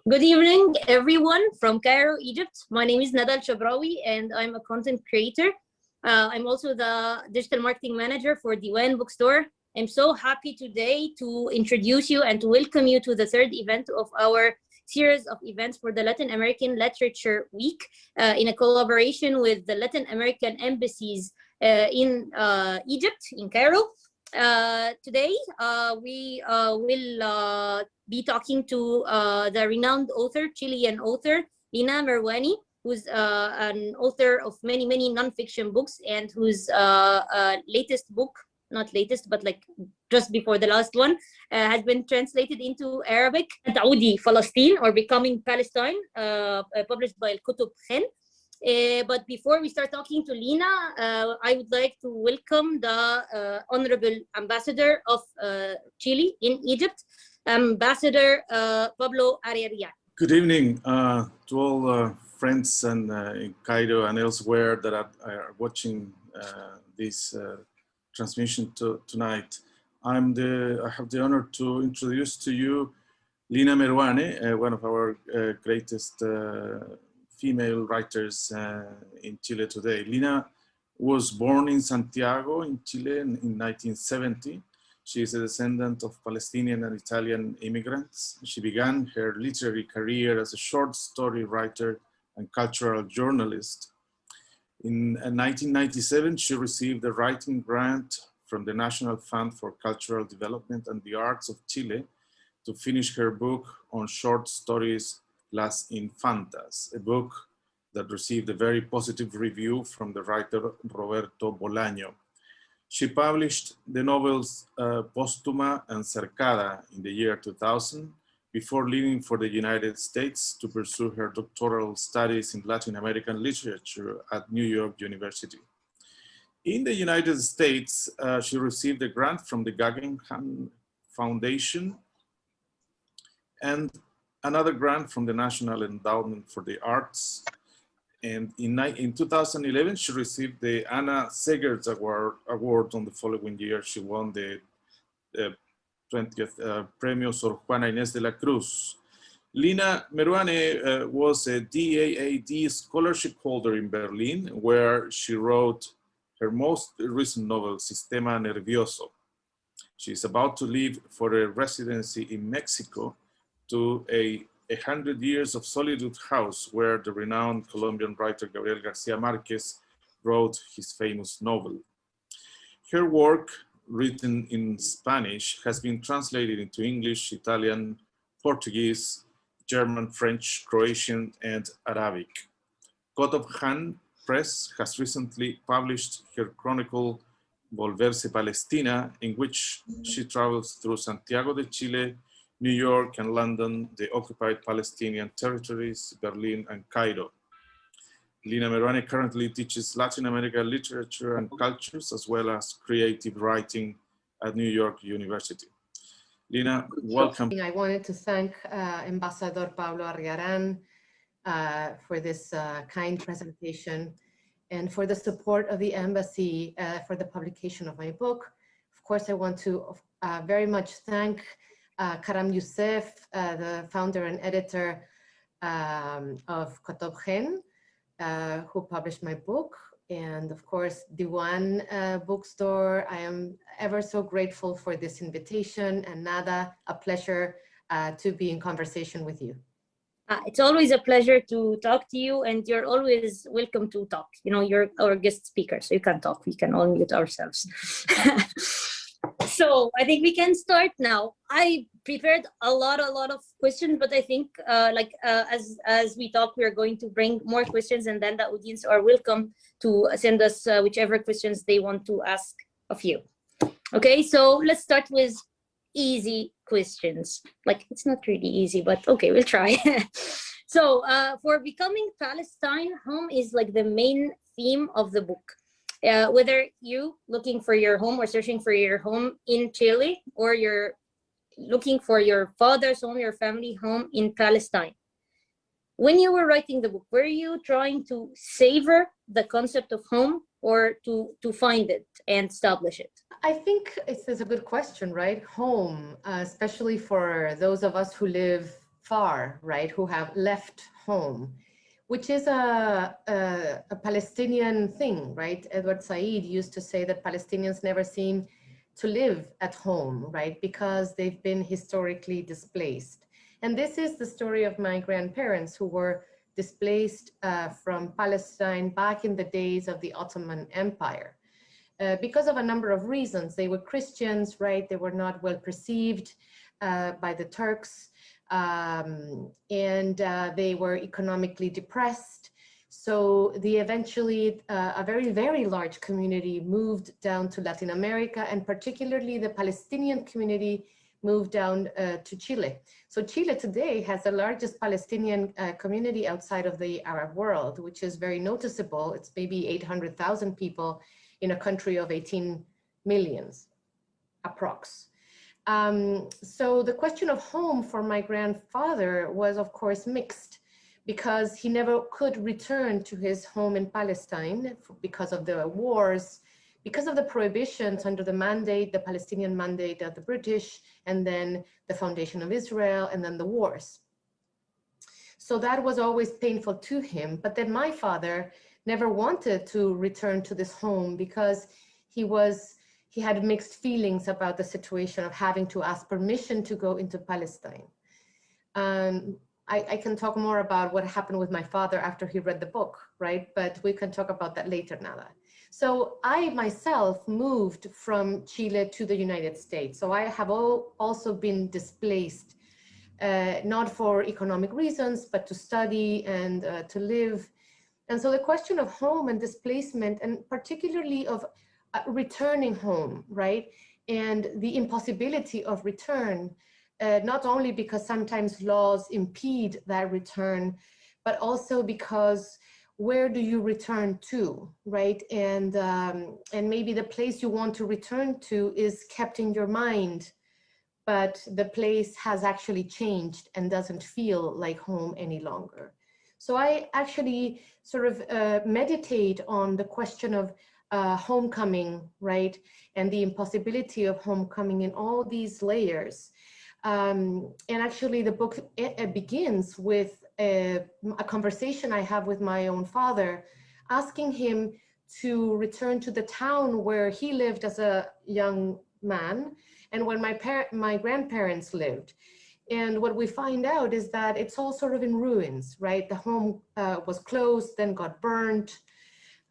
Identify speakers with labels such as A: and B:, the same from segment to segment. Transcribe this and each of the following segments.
A: Good evening, everyone from Cairo, Egypt. My name is Nada ElShabrawy, and I'm a content creator. I'm also the digital marketing manager for Diwan bookstore. I'm so happy today to introduce you and to welcome you to the third event of our series of events for the Latin American Literature Week in a collaboration with the Latin American embassies in Egypt, in Cairo. Today, we will be talking to the renowned author, Chilean author, Lina Meruane, who's an author of many, many nonfiction books, and whose latest book, not latest, but like just before the last one, has been translated into Arabic, تعودي فلسطين, or Becoming Palestine, published by BECOMING. But before we start talking to Lina, I would like to welcome the Honorable Ambassador of Chile in Egypt, Ambassador Pablo Ariaria.
B: Good evening to all friends and in Cairo and elsewhere that are watching this transmission tonight. I have the honor to introduce to you Lina Meruane, one of our greatest female writers in Chile today. Lina was born in Santiago in Chile in 1970. She is a descendant of Palestinian and Italian immigrants. She began her literary career as a short story writer and cultural journalist. In 1997, she received a writing grant from the National Fund for Cultural Development and the Arts of Chile to finish her book on short stories, Las Infantas, a book that received a very positive review from the writer Roberto Bolaño. She published the novels Póstuma and Cercada in the year 2000 before leaving for the United States to pursue her doctoral studies in Latin American literature at New York University. In the United States, she received a grant from the Guggenheim Foundation and another grant from the National Endowment for the Arts. And in 2011, she received the Anna Seger's Award on the following year. She won the 20th Premio Sor Juana Inés de la Cruz. Lina Meruane was a DAAD scholarship holder in Berlin, where she wrote her most recent novel, Sistema Nervioso. She is about to leave for a residency in Mexico to a 100 Years of Solitude house, where the renowned Colombian writer Gabriel Garcia Marquez wrote his famous novel. Her work, written in Spanish, has been translated into English, Italian, Portuguese, German, French, Croatian, and Arabic. Coat of Hand Press has recently published her chronicle Volverse Palestina, in which she travels through Santiago de Chile, New York and London, the occupied Palestinian territories, Berlin and Cairo. Lina Meruane currently teaches Latin American literature and cultures, as well as creative writing at New York University. Lina, welcome.
C: I wanted to thank Ambassador Pablo Ariaran for this kind presentation and for the support of the embassy for the publication of my book. Of course, I want to very much thank Karam Youssef, the founder and editor of Kotobchen, who published my book, and of course Diwan bookstore. I am ever so grateful for this invitation, and Nada, a pleasure to be in conversation with you.
A: It's always a pleasure to talk to you, and you're always welcome to talk. You know, you're our guest speaker, so you can talk. We can all mute ourselves. So I think we can start now. I prepared a lot of questions, but I think as we talk, we are going to bring more questions, and then the audience are welcome to send us whichever questions they want to ask of you. Okay, so let's start with easy questions. Like, it's not really easy, but okay, we'll try. So for Becoming Palestine, home is like the main theme of the book. Whether you looking for your home or searching for your home in Chile, or you're looking for your father's home, your family home in Palestine. When you were writing the book, were you trying to savor the concept of home, or to find it and establish it?
C: I think it's a good question, right? Home, especially for those of us who live far, right, who have left home, which is a Palestinian thing, right? Edward Said used to say that Palestinians never seem to live at home, right, because they've been historically displaced. And this is the story of my grandparents who were displaced from Palestine back in the days of the Ottoman Empire. Because of a number of reasons. They were Christians, right? They were not well perceived by the Turks, and they were economically depressed. So eventually, a very, very large community moved down to Latin America, and particularly the Palestinian community moved down to Chile. So Chile today has the largest Palestinian community outside of the Arab world, which is very noticeable. It's maybe 800,000 people in a country of 18 million, approx. So the question of home for my grandfather was, of course, mixed, because he never could return to his home in Palestine because of the wars, because of the prohibitions under the mandate, the Palestinian mandate of the British, and then the foundation of Israel, and then the wars. So that was always painful to him. But then my father never wanted to return to this home because he had mixed feelings about the situation of having to ask permission to go into Palestine. I can talk more about what happened with my father after he read the book, right? But we can talk about that later, Nada. So I myself moved from Chile to the United States. So I have also been displaced, not for economic reasons, but to study and to live. And so the question of home and displacement, and particularly of returning home, right? And the impossibility of return, not only because sometimes laws impede that return, but also because where do you return to, right? And maybe the place you want to return to is kept in your mind, but the place has actually changed and doesn't feel like home any longer. So I actually sort of meditate on the question of homecoming, right? And the impossibility of homecoming in all these layers. And actually the book begins with a conversation I have with my own father, asking him to return to the town where he lived as a young man and where my grandparents lived. And what we find out is that it's all sort of in ruins, right? The home was closed, then got burned.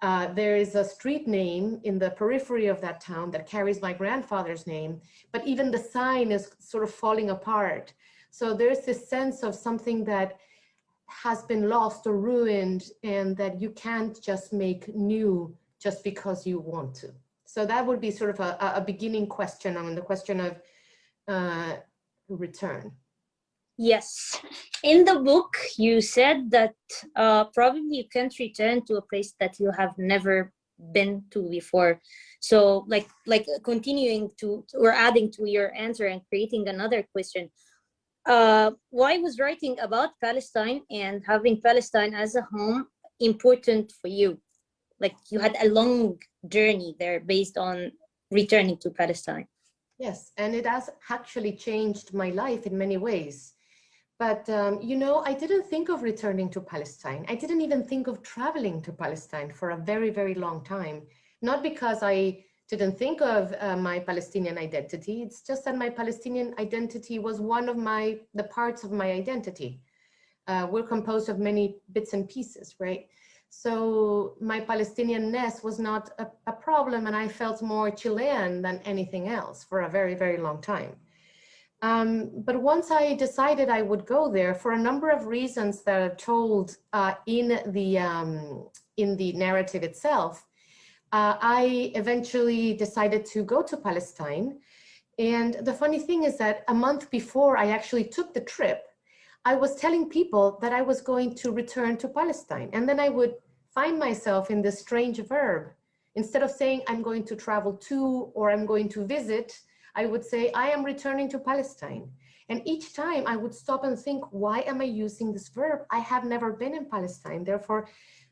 C: There is a street name in the periphery of that town that carries my grandfather's name, but even the sign is sort of falling apart. So there's this sense of something that has been lost or ruined, and that you can't just make new just because you want to. So that would be sort of a beginning question on the question of return.
A: Yes. In the book, you said that probably you can't return to a place that you have never been to before. So like continuing to, or adding to your answer and creating another question, why was writing about Palestine and having Palestine as a home important for you? Like you had a long journey there based on returning to Palestine.
C: Yes, and it has actually changed my life in many ways. But, you know, I didn't think of returning to Palestine. I didn't even think of traveling to Palestine for a very, very long time. Not because I didn't think of my Palestinian identity. It's just that my Palestinian identity was one of the parts of my identity. We're composed of many bits and pieces, right? So my Palestinianness was not a problem, and I felt more Chilean than anything else for a very, very long time. But once I decided I would go there for a number of reasons that are told in the narrative itself, I eventually decided to go to Palestine. And the funny thing is that a month before I actually took the trip, I was telling people that I was going to return to Palestine. And then I would find myself in this strange verb. Instead of saying I'm going to travel to, or I'm going to visit, I would say, I am returning to Palestine. And each time I would stop and think, why am I using this verb? I have never been in Palestine. Therefore,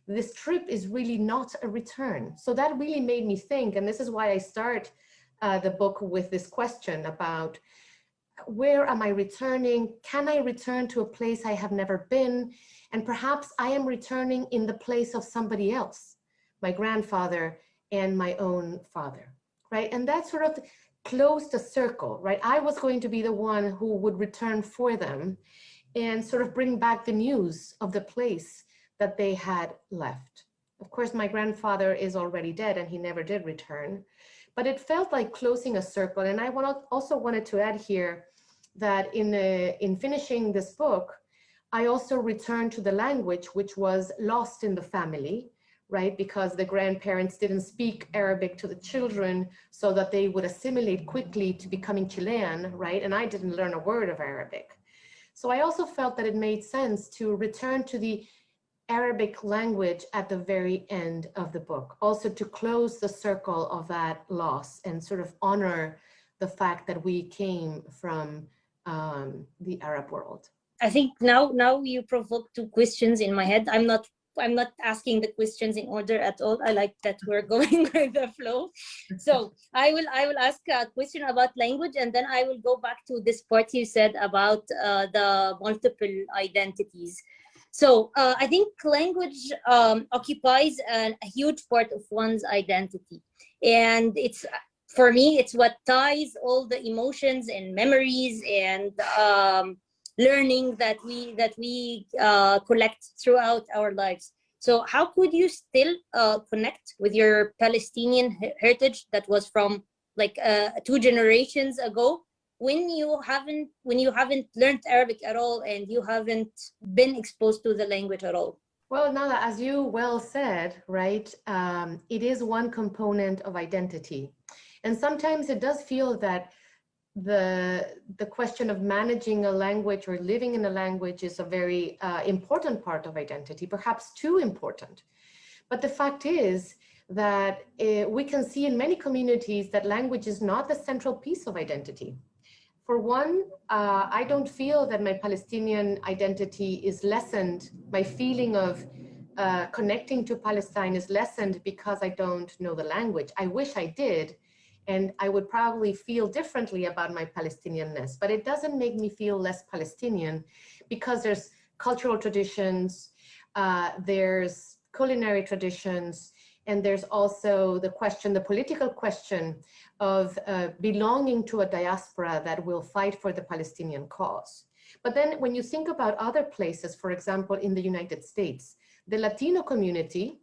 C: this trip is really not a return. So that really made me think, and this is why I start the book with this question about where am I returning? Can I return to a place I have never been? And perhaps I am returning in the place of somebody else, my grandfather and my own father, right? And that sort of closed the circle, right? I was going to be the one who would return for them and sort of bring back the news of the place that they had left. Of course, my grandfather is already dead and he never did return, but it felt like closing a circle. And I also wanted to add here that in finishing this book, I also returned to the language which was lost in the family, right? Because the grandparents didn't speak Arabic to the children so that they would assimilate quickly to becoming Chilean, right? And I didn't learn a word of Arabic. So I also felt that it made sense to return to the Arabic language at the very end of the book, also to close the circle of that loss and sort of honor the fact that we came from the Arab world.
A: I think now you provoke two questions in my head. I'm not asking the questions in order at all. I like that we're going with the flow. So I will ask a question about language, and then I will go back to this part you said about the multiple identities. So I think language occupies a huge part of one's identity, and it's, for me, it's what ties all the emotions and memories and learning that we collect throughout our lives. So how could you still connect with your Palestinian heritage that was from like 2 generations ago, when you haven't learned Arabic at all and you haven't been exposed to the language at all?
C: Well, Nada, as you well said, right, it is one component of identity. And sometimes it does feel that the question of managing a language or living in a language is a very important part of identity, perhaps too important. But the fact is that we can see in many communities that language is not the central piece of identity. For one, I don't feel that my Palestinian identity is lessened. My feeling of connecting to Palestine is lessened because I don't know the language. I wish I did, and I would probably feel differently about my Palestinianness, but it doesn't make me feel less Palestinian because there's cultural traditions, there's culinary traditions, and there's also the political question of belonging to a diaspora that will fight for the Palestinian cause. But then when you think about other places, for example, in the United States, the Latino community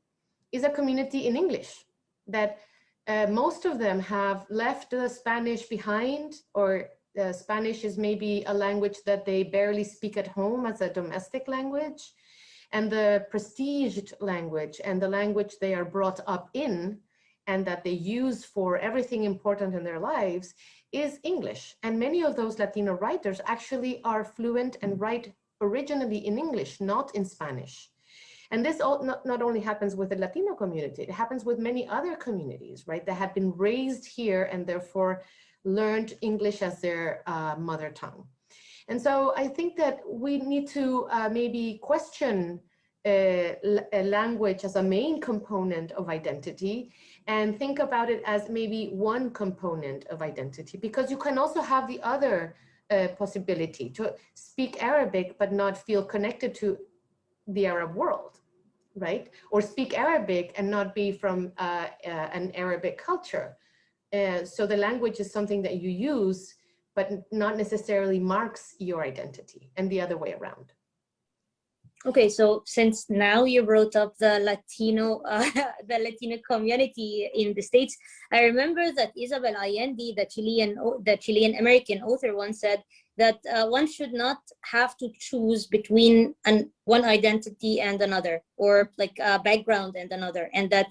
C: is a community in English that most of them have left the Spanish behind, or Spanish is maybe a language that they barely speak at home as a domestic language. And the prestiged language and the language they are brought up in and that they use for everything important in their lives is English. And many of those Latino writers actually are fluent and write originally in English, not in Spanish. And this not only happens with the Latino community, it happens with many other communities, right, that have been raised here and therefore learned English as their mother tongue. And so I think that we need to maybe question a language as a main component of identity and think about it as maybe one component of identity, because you can also have the other possibility to speak Arabic but not feel connected to the Arab world, right? Or speak Arabic and not be from an Arabic culture. So the language is something that you use but not necessarily marks your identity, and the other way around.
A: Okay, so since now you brought up the Latino community in the States, I remember that Isabel Allende, the Chilean American author, once said that one should not have to choose between one identity and another, or like a background and another, and that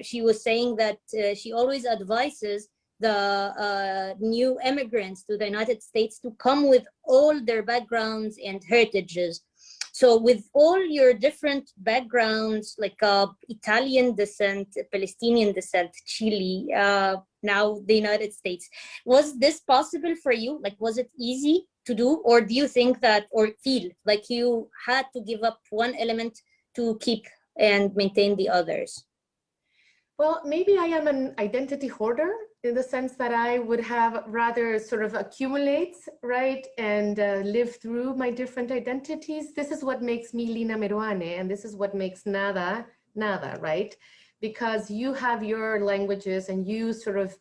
A: she was saying that she always advises the new immigrants to the United States to come with all their backgrounds and heritages. So with all your different backgrounds, like Italian descent, Palestinian descent, Chile, now the United States, was this possible for you? Like, was it easy to do? Or do you think that, or feel like you had to give up one element to keep and maintain the others?
C: Well, maybe I am an identity hoarder. in the sense that I would have rather sort of accumulate, right, and live through my different identities. This is what makes me Lina Meruane, and this is what makes Nada, Nada, right? Because you have your languages and you sort of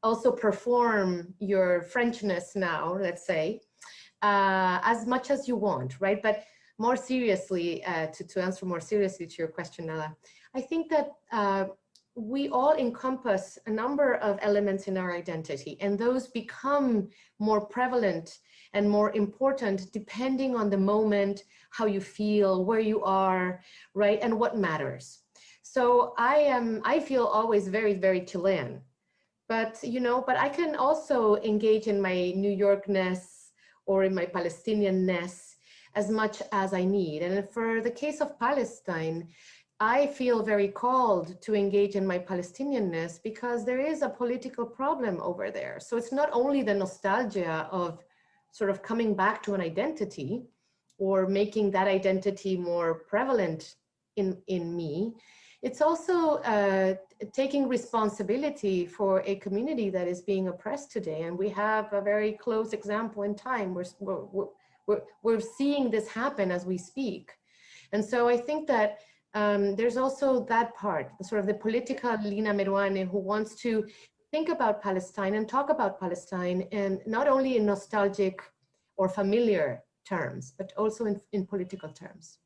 C: also perform your Frenchness now, let's say, as much as you want, right? But more seriously, to answer more seriously to your question, Nada, I think that we all encompass a number of elements in our identity, and those become more prevalent and more important depending on the moment, how you feel, where you are, right, and what matters. So I feel always very, very Chilean, but but I can also engage in my New Yorkness or in my Palestinianness as much as I need. And for the case of Palestine, I feel very called to engage in my Palestinianness because there is a political problem over there. So it's not only the nostalgia of sort of coming back to an identity or making that identity more prevalent in me, it's also taking responsibility for a community that is being oppressed today. And we have a very close example in time. We're seeing this happen as we speak. And so I think that there's also that part, sort of the political Lina Meruane, who wants to think about Palestine and talk about Palestine, and not only in nostalgic or familiar terms, but also in political terms.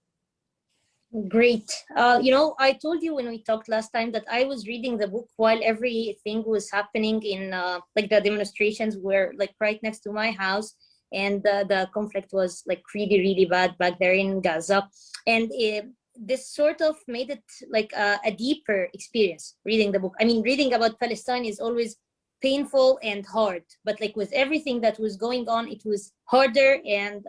A: Great. I told you when we talked last time that I was reading the book while everything was happening in like the demonstrations were like right next to my house, and the conflict was like really, really bad back there in Gaza. And this sort of made it like a deeper experience reading the book. I mean, reading about Palestine is always painful and hard, but like with everything that was going on, it was harder and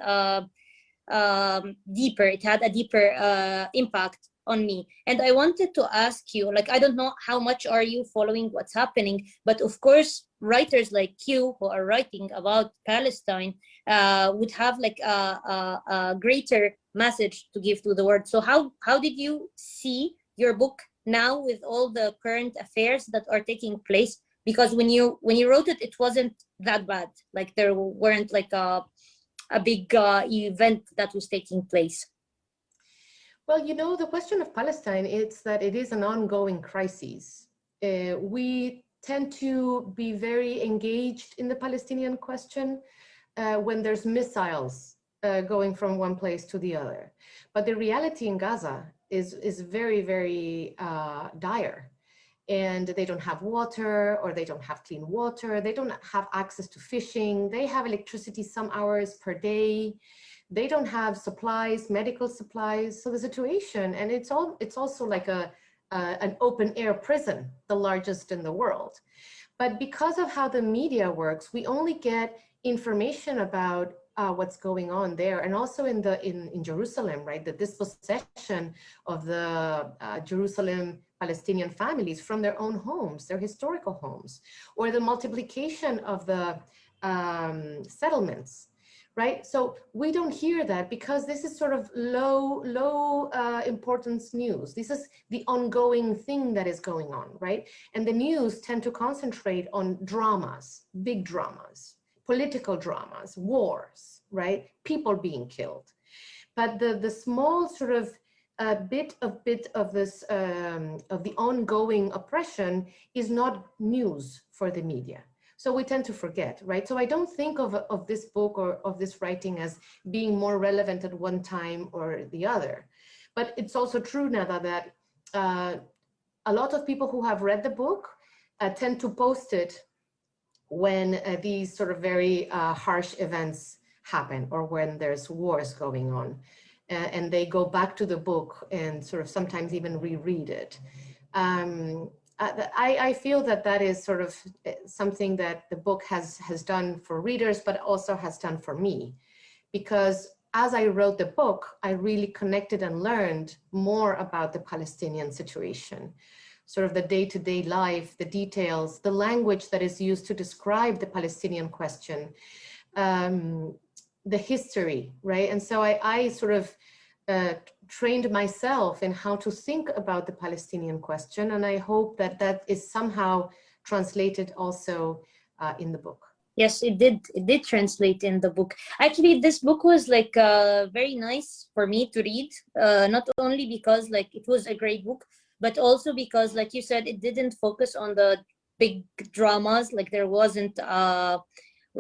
A: deeper. It had a deeper impact on me. And I wanted to ask you, like, I don't know how much are you following what's happening, but of course, writers like you who are writing about Palestine would have like a greater message to give to the world. So how did you see your book now with all the current affairs that are taking place? Because when you wrote it, it wasn't that bad. Like there weren't like a big event that was taking place.
C: Well, the question of Palestine is that it is an ongoing crisis. We tend to be very engaged in the Palestinian question when there's missiles going from one place to the other. But the reality in Gaza is very, very dire. And they don't have water, or they don't have clean water. They don't have access to fishing. They have electricity some hours per day. They don't have supplies, medical supplies. So the situation, and it's also like an open air prison, the largest in the world. But because of how the media works, we only get information about what's going on there, and also in Jerusalem, right? That this possession of the Jerusalem Palestinian families from their own homes, their historical homes, or the multiplication of the settlements, right? So we don't hear that because this is sort of low importance news. This is the ongoing thing that is going on, right? And the news tend to concentrate on dramas, big dramas, political dramas, wars, right? People being killed. But the small sort of bit of this of the ongoing oppression is not news for the media. So we tend to forget, right? So I don't think of this book or of this writing as being more relevant at one time or the other. But it's also true, Nada, that a lot of people who have read the book tend to post it when these sort of very harsh events happen, or when there's wars going on. And they go back to the book and sort of sometimes even reread it. I feel that is sort of something that the book has done for readers, but also has done for me. Because as I wrote the book, I really connected and learned more about the Palestinian situation, sort of the day-to-day life, the details, the language that is used to describe the Palestinian question, the history, right? And so I sort of trained myself in how to think about the Palestinian question, and I hope that is somehow translated also in the book.
A: Yes, it did. It did translate in the book. Actually, this book was like very nice for me to read. Not only because like it was a great book, but also because, like you said, it didn't focus on the big dramas. Like there wasn't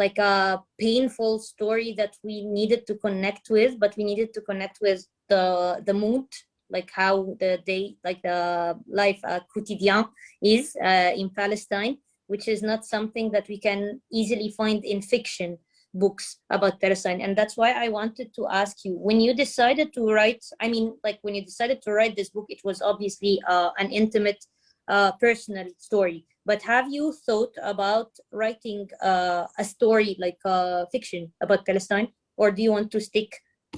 A: like a painful story that we needed to connect with, but we needed to connect with the mood, like how the day, like the life quotidien is in Palestine, which is not something that we can easily find in fiction books about Palestine. And that's why I wanted to ask you, when you decided to write, I mean, like when you decided to write this book, it was obviously an intimate, personal story. But have you thought about writing a story like fiction about Palestine, or do you want to stick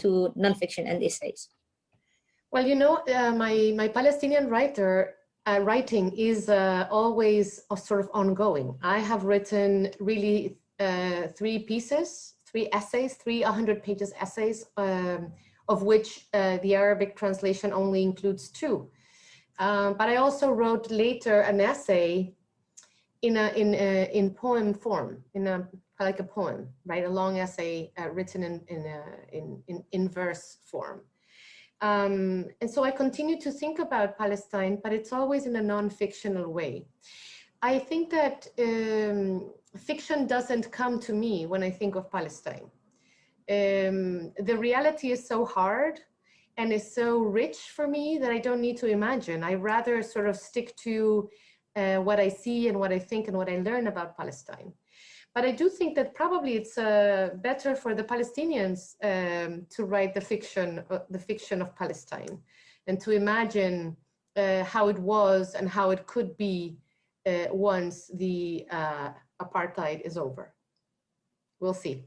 A: to nonfiction and essays?
C: Well, you know, my Palestinian writing is always sort of ongoing. I have written really 3 essays, 100 pages essays, of which the Arabic translation only includes 2. But I also wrote later an essay in poem form, like a poem, right? A long essay written in verse form. And so I continue to think about Palestine, but it's always in a non-fictional way. I think that fiction doesn't come to me when I think of Palestine. The reality is so hard and is so rich for me that I don't need to imagine. I rather sort of stick to what I see and what I think and what I learn about Palestine. But I do think that probably it's better for the Palestinians to write the fiction of Palestine and to imagine how it was and how it could be once the apartheid is over. We'll see.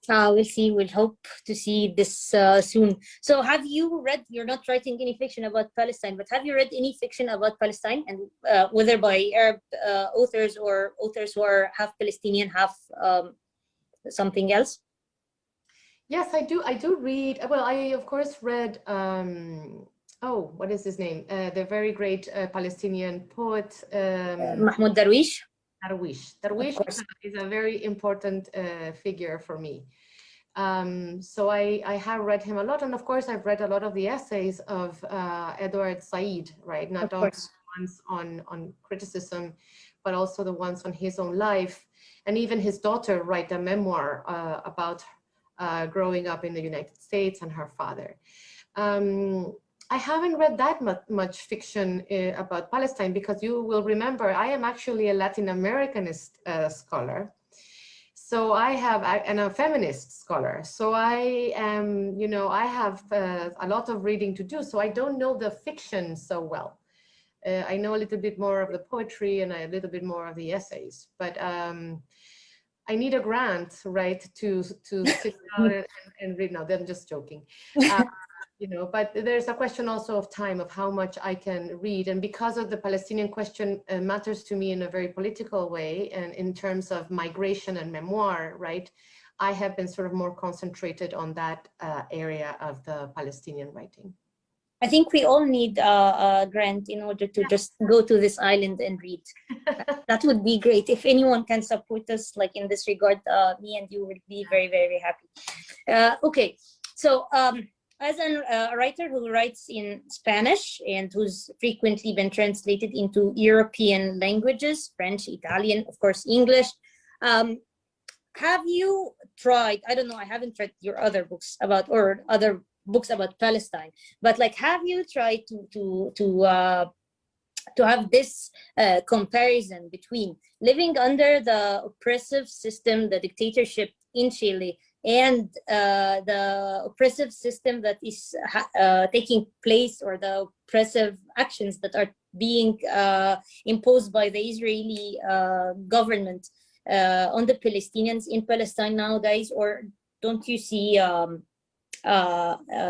A: We'll see. We'll hope to see this soon. So have you read, you're not writing any fiction about Palestine, but have you read any fiction about Palestine, and whether by Arab authors or authors who are half Palestinian, half something else?
C: Yes, I do read. Well, I of course read, oh, what is his name? The very great Palestinian poet.
A: Mahmoud Darwish.
C: Darwish is a very important figure for me. So I have read him a lot, and of course I've read a lot of the essays of Edward Said, right? Not only the ones on criticism, but also the ones on his own life, and even his daughter wrote a memoir about growing up in the United States and her father. I haven't read that much fiction about Palestine, because you will remember I am actually a Latin Americanist scholar. So and a feminist scholar. So I am, you know, I have a lot of reading to do. So I don't know the fiction so well. I know a little bit more of the poetry and a little bit more of the essays, but I need a grant, right, to sit down and read. No, I'm just joking. You know, but there's a question also of time, of how much I can read. And because of the Palestinian question matters to me in a very political way, and in terms of migration and memoir, right, I have been sort of more concentrated on that area of the Palestinian writing.
A: I think we all need a grant in order to just go to this island and read. That would be great. If anyone can support us, like in this regard, me and you would be very, very happy. Okay, so as a writer who writes in Spanish and who's frequently been translated into European languages, French, Italian, of course, English, have you tried, I don't know, I haven't read your other books about, or other books about Palestine, but like, have you tried to have this comparison between living under the oppressive system, the dictatorship in Chile, and the oppressive system that is taking place, or the oppressive actions that are being imposed by the Israeli government on the Palestinians in Palestine nowadays? Or don't you see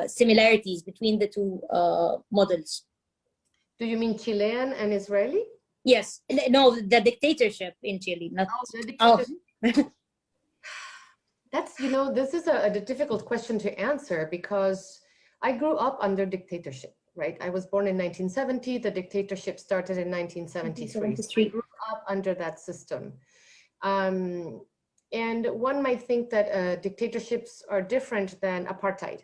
A: similarities between the two models?
C: Do you mean Chilean and Israeli?
A: Yes. No, the dictatorship in Chile. Not,
C: the dictatorship. That's, you know, this is a difficult question to answer, because I grew up under dictatorship, right? I was born in 1970. The dictatorship started in 1973. So I grew up under that system. And one might think that dictatorships are different than apartheid,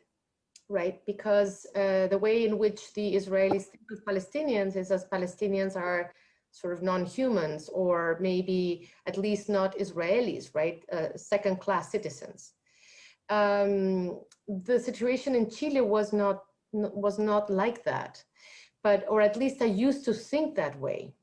C: right? Because the way in which the Israelis think of Palestinians is as Palestinians are sort of non-humans, or maybe at least not Israelis, right? Second-class citizens. The situation in Chile was not like that, or at least I used to think that way.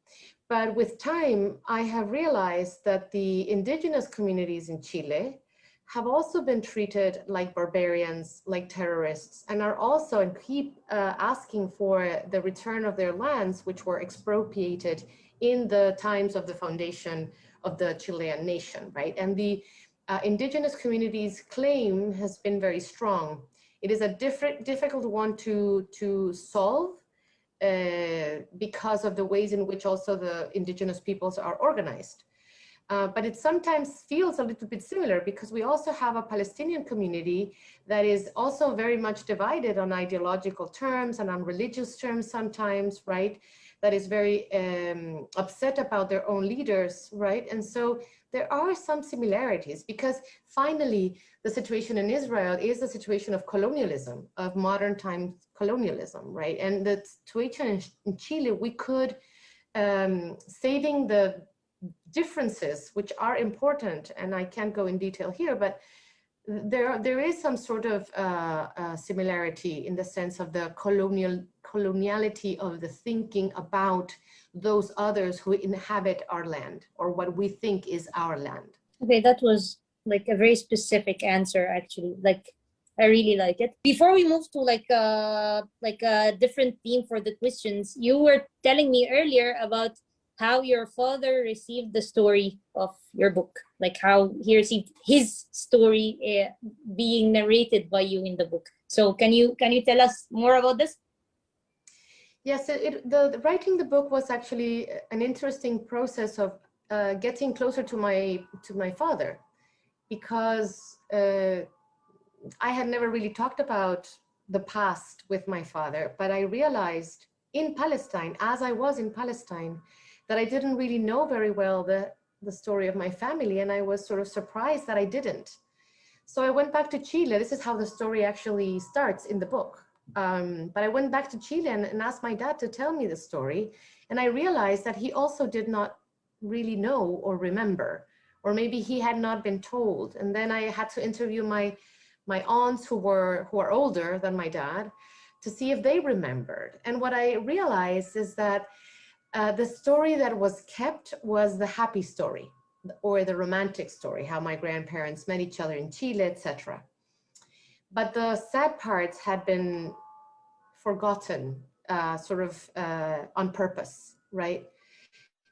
C: But with time, I have realized that the indigenous communities in Chile have also been treated like barbarians, like terrorists, and are also, and keep asking for the return of their lands, which were expropriated in the times of the foundation of the Chilean nation, right? And the indigenous communities' claim has been very strong. It is a difficult one to solve, because of the ways in which also the indigenous peoples are organized. But it sometimes feels a little bit similar, because we also have a Palestinian community that is also very much divided on ideological terms and on religious terms sometimes, right? That is very upset about their own leaders, right? And so there are some similarities, because finally the situation in Israel is a situation of colonialism, of modern time colonialism, right? And the situation in Chile, we could, saving the differences, which are important, and I can't go in detail here, but there is some sort of similarity in the sense of the coloniality of the thinking about those others who inhabit our land, or what we think is our land.
A: Okay, that was like a very specific answer, actually. Like, I really like it. Before we move to like a different theme for the questions, you were telling me earlier about how your father received the story of your book, like how he received his story being narrated by you in the book. So can you tell us more about this?
C: Yes, the writing the book was actually an interesting process of getting closer to my father, because I had never really talked about the past with my father, but I realized in Palestine, as I was in Palestine, that I didn't really know very well the story of my family, and I was sort of surprised that I didn't. So I went back to Chile. This is how the story actually starts in the book. But I went back to Chile and asked my dad to tell me the story, and I realized that he also did not really know or remember, or maybe he had not been told. And then I had to interview my aunts who are older than my dad to see if they remembered. And what I realized is that the story that was kept was the happy story, or the romantic story, how my grandparents met each other in Chile, etc. But the sad parts had been forgotten, on purpose, right?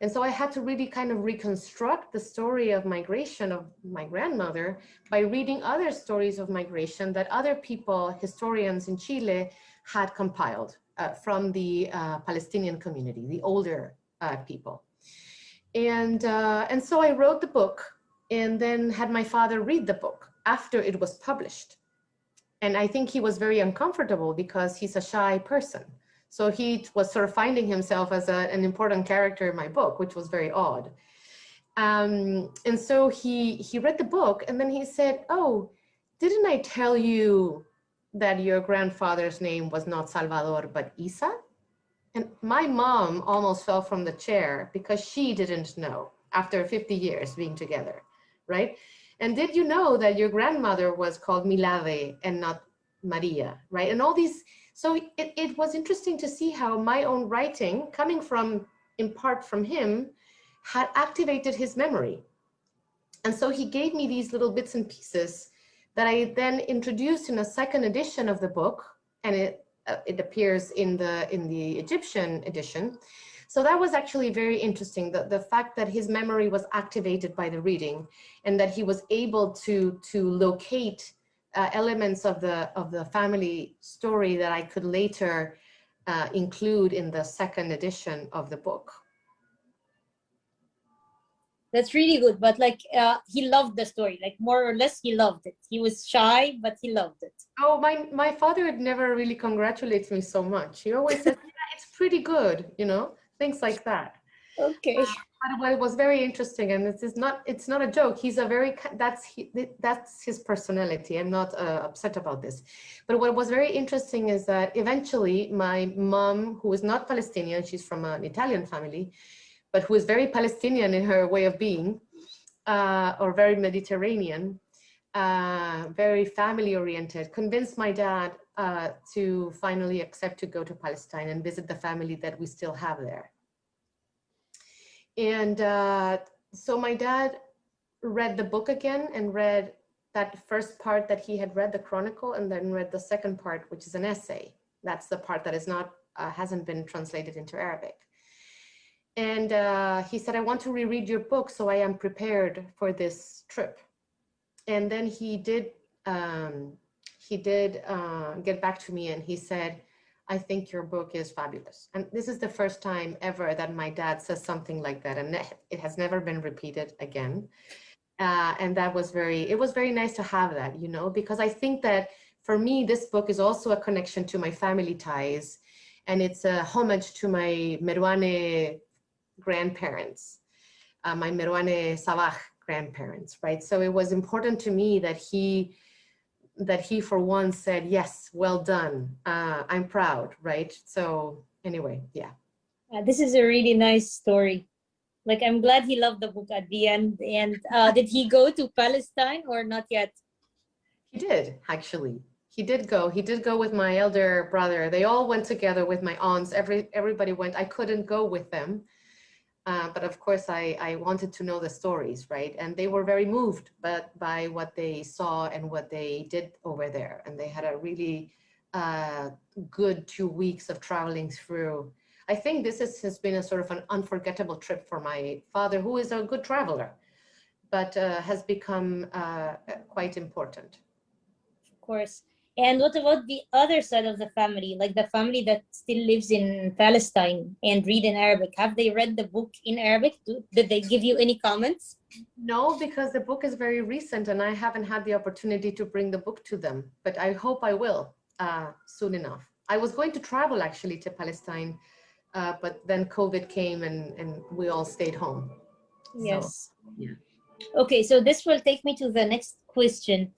C: And so I had to really kind of reconstruct the story of migration of my grandmother by reading other stories of migration that other people, historians in Chile, had compiled from the Palestinian community, the older people. And so I wrote the book, and then had my father read the book after it was published. And I think he was very uncomfortable because he's a shy person. So he was sort of finding himself as an important character in my book, which was very odd. And so he read the book, and then he said, "Oh, didn't I tell you that your grandfather's name was not Salvador, but Isa?" And my mom almost fell from the chair because she didn't know after 50 years being together, right? "And did you know that your grandmother was called Milade and not Maria," right? And all these, so it was interesting to see how my own writing, coming from, in part from him, had activated his memory. And so he gave me these little bits and pieces that I then introduced in a second edition of the book, and it appears in the Egyptian edition. So that was actually very interesting, the fact that his memory was activated by the reading, and that he was able to locate elements of the family story that I could later include in the second edition of the book.
A: That's really good, but like he loved the story, like more or less he loved it. He was shy, but he loved it.
C: Oh, my father never really congratulates me so much. He always says, "Yeah, it's pretty good," you know, things like that.
A: Okay.
C: What was very interesting, and it's not a joke. He's a very, that's his personality. I'm not upset about this. But what was very interesting is that eventually my mom, who is not Palestinian, she's from an Italian family, but who is very Palestinian in her way of being, or very Mediterranean, very family oriented, convinced my dad to finally accept to go to Palestine and visit the family that we still have there. And so my dad read the book again and read that first part that he had read, the chronicle, and then read the second part, which is an essay. That's the part that is not, hasn't been translated into Arabic. And he said, I want to reread your book so I am prepared for this trip. And then he did get back to me and he said, I think your book is fabulous. And this is the first time ever that my dad says something like that. And it has never been repeated again. And that was it was very nice to have that, you know, because I think that for me, this book is also a connection to my family ties. And it's a homage to my Meruane grandparents, my Meruane Sabah grandparents, right? So it was important to me that he for one said, yes, well done. I'm proud, right? So anyway, yeah.
A: This is a really nice story. Like, I'm glad he loved the book at the end. And did he go to Palestine or not yet?
C: He did, actually. He did go with my elder brother. They all went together with my aunts. Everybody went. I couldn't go with them. But of course, I wanted to know the stories, right? And they were very moved by what they saw and what they did over there. And they had a really good 2 weeks of traveling through. I think this has been a sort of an unforgettable trip for my father, who is a good traveler, but has become quite important.
A: Of course. And what about the other side of the family, like the family that still lives in Palestine and read in Arabic? Have they read the book in Arabic? Did they give you any comments?
C: No, because the book is very recent and I haven't had the opportunity to bring the book to them, but I hope I will soon enough. I was going to travel actually to Palestine, but then COVID came and we all stayed home.
A: Yes.
C: So, yeah.
A: Okay, so this will take me to the next question.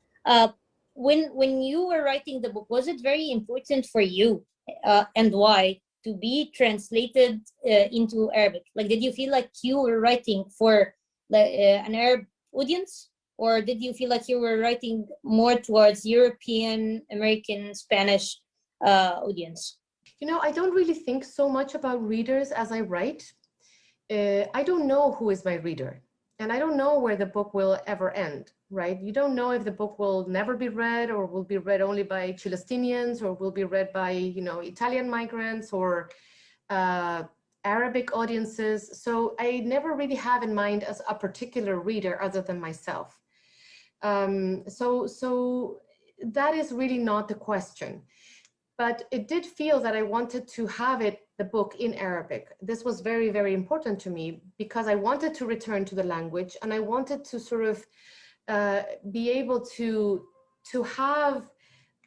A: When you were writing the book, was it very important for you and why to be translated into Arabic? Like, did you feel like you were writing for an Arab audience, or did you feel like you were writing more towards European, American, Spanish audience?
C: You know, I don't really think so much about readers as I write. I don't know who is my reader, and I don't know where the book will ever end. Right? You don't know if the book will never be read or will be read only by Palestinians or will be read by, you know, Italian migrants or Arabic audiences. So I never really have in mind as a particular reader other than myself. So that is really not the question. But it did feel that I wanted to have the book in Arabic. This was very, very important to me because I wanted to return to the language and I wanted to sort of be able to have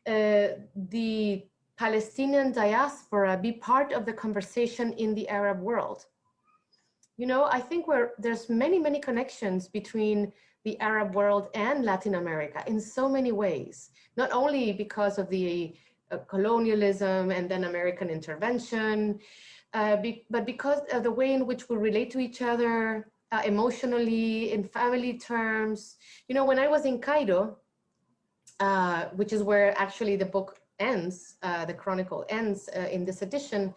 C: the Palestinian diaspora be part of the conversation in the Arab world. You know, I think there's many connections between the Arab world and Latin America in so many ways, not only because of the colonialism and then American intervention, but because of the way in which we relate to each other, emotionally, in family terms. You know, when I was in Cairo, which is where actually the book ends, the chronicle ends in this edition,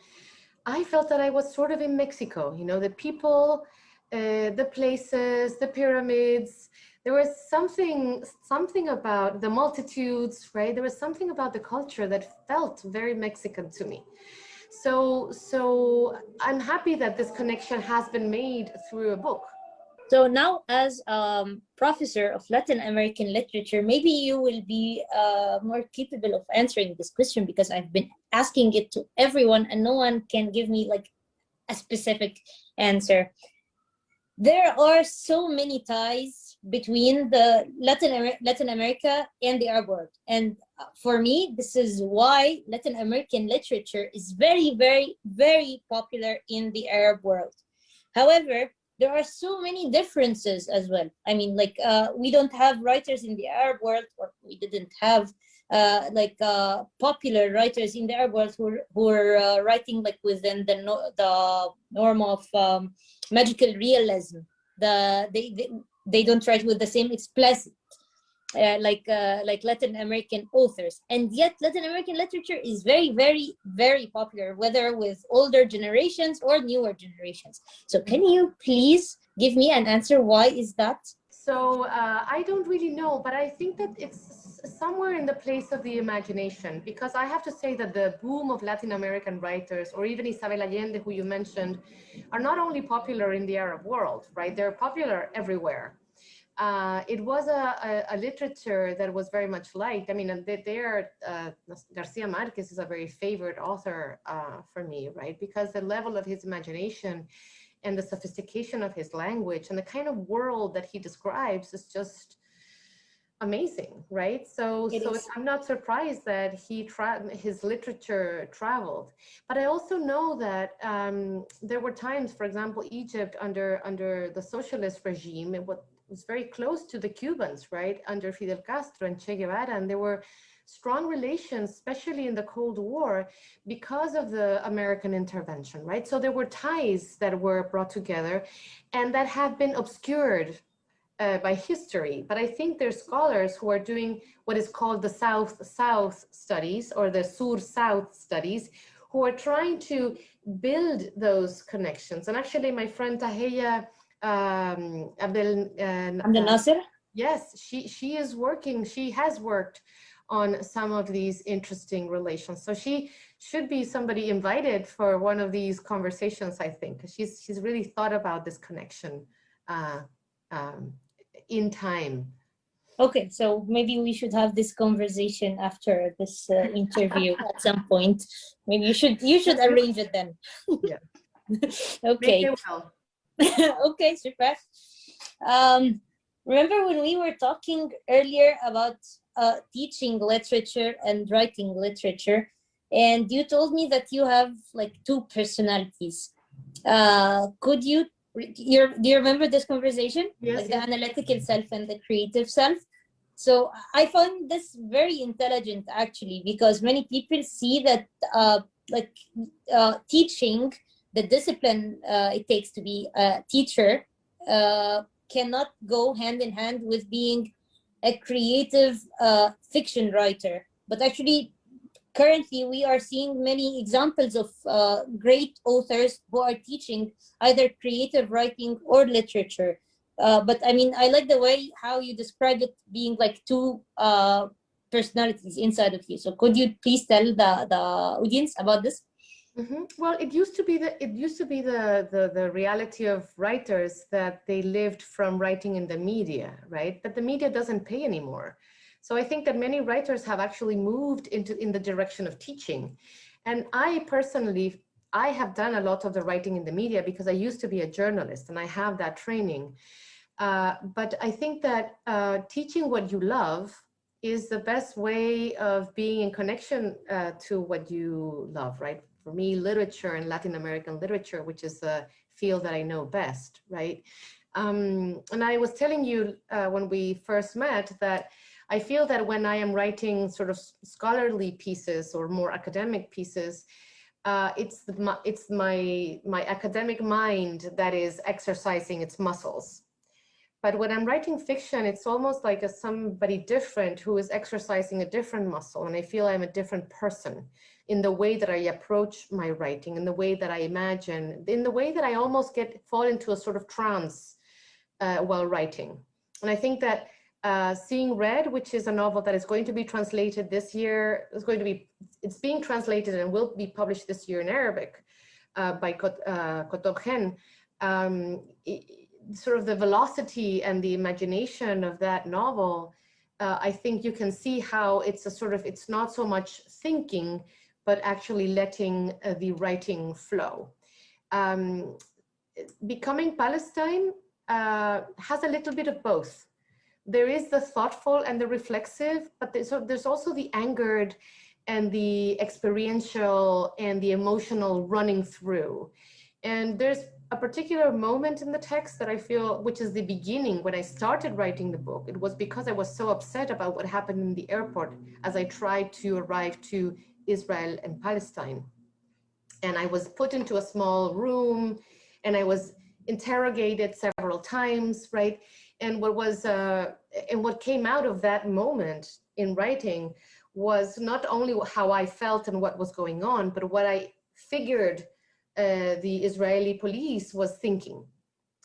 C: I felt that I was sort of in Mexico. You know, the people, the places, the pyramids. There was something about the multitudes, right? There was something about the culture that felt very Mexican to me. So I'm happy that this connection has been made through a book.
A: So now, as professor of Latin American literature, maybe you will be more capable of answering this question, because I've been asking it to everyone and no one can give me like a specific answer. There are so many ties between the Latin America and the Arab world. And for me, this is why Latin American literature is very, very, very popular in the Arab world. However, there are so many differences as well. I mean, like we don't have writers in the Arab world, or we didn't have popular writers in the Arab world who are writing like within the norm of magical realism. They don't write with the same explicit like Latin American authors, and yet Latin American literature is very, very, very popular, whether with older generations or newer generations. So can you please give me an answer? Why is that?
C: So I don't really know, but I think that it's somewhere in the place of the imagination, because I have to say that the boom of Latin American writers, or even Isabel Allende, who you mentioned, are not only popular in the Arab world, right? They're popular everywhere. It was a literature that was very much liked. I mean, Garcia Marquez is a very favorite author for me, right? Because the level of his imagination and the sophistication of his language and the kind of world that he describes is just amazing, right? So I'm not surprised that his literature traveled. But I also know that there were times, for example, Egypt under the socialist regime, it was very close to the Cubans, right? Under Fidel Castro and Che Guevara, and there were strong relations, especially in the Cold War, because of the American intervention, right? So there were ties that were brought together and that have been obscured by history. But I think there's scholars who are doing what is called the South-South studies, or the Sur-South studies, who are trying to build those connections. And actually my friend Taheya Abdel
A: Nasser?
C: Yes, she has worked on some of these interesting relations. So she should be somebody invited for one of these conversations, I think, because she's really thought about this connection in time.
A: Okay, so maybe we should have this conversation after this interview at some point. Maybe you should arrange it then.
C: Yeah.
A: Okay.
C: Well.
A: Okay, super. Remember when we were talking earlier about teaching literature and writing literature, and you told me that you have like two personalities. Do you remember this conversation?
C: Yes,
A: like the analytical self and the creative self. So I found this very intelligent, actually, because many people see that teaching, the discipline it takes to be a teacher, cannot go hand in hand with being a creative fiction writer. But actually, currently, we are seeing many examples of great authors who are teaching either creative writing or literature. But I mean, I like the way how you described it being like two personalities inside of you. So could you please tell the audience about this?
C: Mm-hmm. Well, it used to be the reality of writers that they lived from writing in the media, right? But the media doesn't pay anymore. So I think that many writers have actually moved in the direction of teaching. And I personally, I have done a lot of the writing in the media because I used to be a journalist and I have that training. But I think that teaching what you love is the best way of being in connection to what you love, right? For me, literature and Latin American literature, which is the field that I know best, right? And I was telling you when we first met that I feel that when I am writing sort of scholarly pieces or more academic pieces, it's my academic mind that is exercising its muscles. But when I'm writing fiction, it's almost like somebody different who is exercising a different muscle. And I feel I'm a different person in the way that I approach my writing, in the way that I imagine, in the way that I almost fall into a sort of trance while writing. And I think that Seeing Red, which is a novel that is going to be translated this year, it's being translated and will be published this year in Arabic by Kotob sort of the velocity and the imagination of that novel, I think you can see how it's not so much thinking, but actually letting the writing flow. Becoming Palestine has a little bit of both. There is the thoughtful and the reflexive, but there's also the angered and the experiential and the emotional running through. And there's a particular moment in the text that I feel, which is the beginning when I started writing the book. It was because I was so upset about what happened in the airport as I tried to arrive to Israel and Palestine. And I was put into a small room and I was interrogated several times, right? And what came out of that moment in writing was not only how I felt and what was going on, but what I figured the Israeli police was thinking,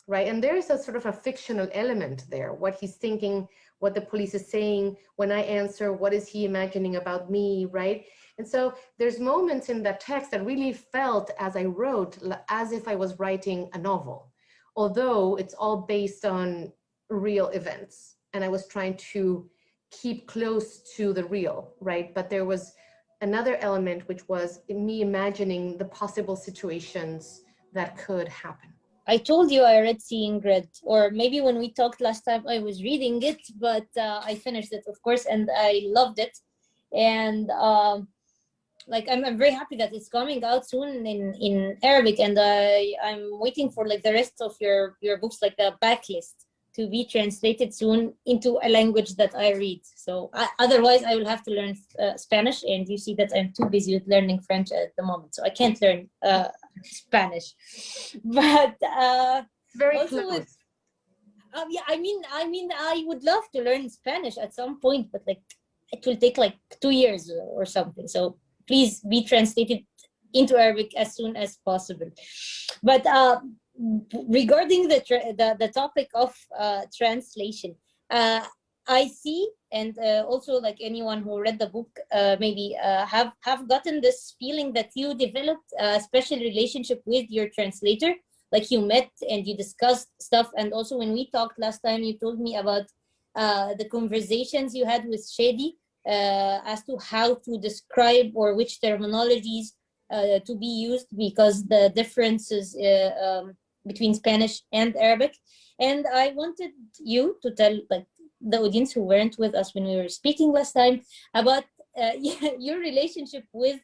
C: right? And there is a sort of a fictional element there, what he's thinking, what the police is saying. When I answer, what is he imagining about me, right? And so there's moments in that text that really felt as I wrote, as if I was writing a novel, although it's all based on real events. And I was trying to keep close to the real, right? But there was another element, which was me imagining the possible situations that could happen.
A: I told you I read Seeing Red, or maybe when we talked last time, I was reading it, but I finished it, of course, and I loved it. And like I'm very happy that it's coming out soon in Arabic, and I'm waiting for like the rest of your books, like the backlist, to be translated soon into a language that I read. So otherwise I will have to learn Spanish, and you see that I'm too busy with learning French at the moment, so I can't learn Spanish. But
C: very
A: also
C: close.
A: with, yeah, I mean, I would love to learn Spanish at some point, but like it will take like 2 years or something. So please be translated into Arabic as soon as possible. But regarding the topic of translation, I see, and also like anyone who read the book maybe have gotten this feeling that you developed a special relationship with your translator, like you met and you discussed stuff. And also when we talked last time, you told me about the conversations you had with Shadi as to how to describe or which terminologies to be used, because the differences between Spanish and Arabic. And I wanted you to tell like the audience who weren't with us when we were speaking last time about your relationship with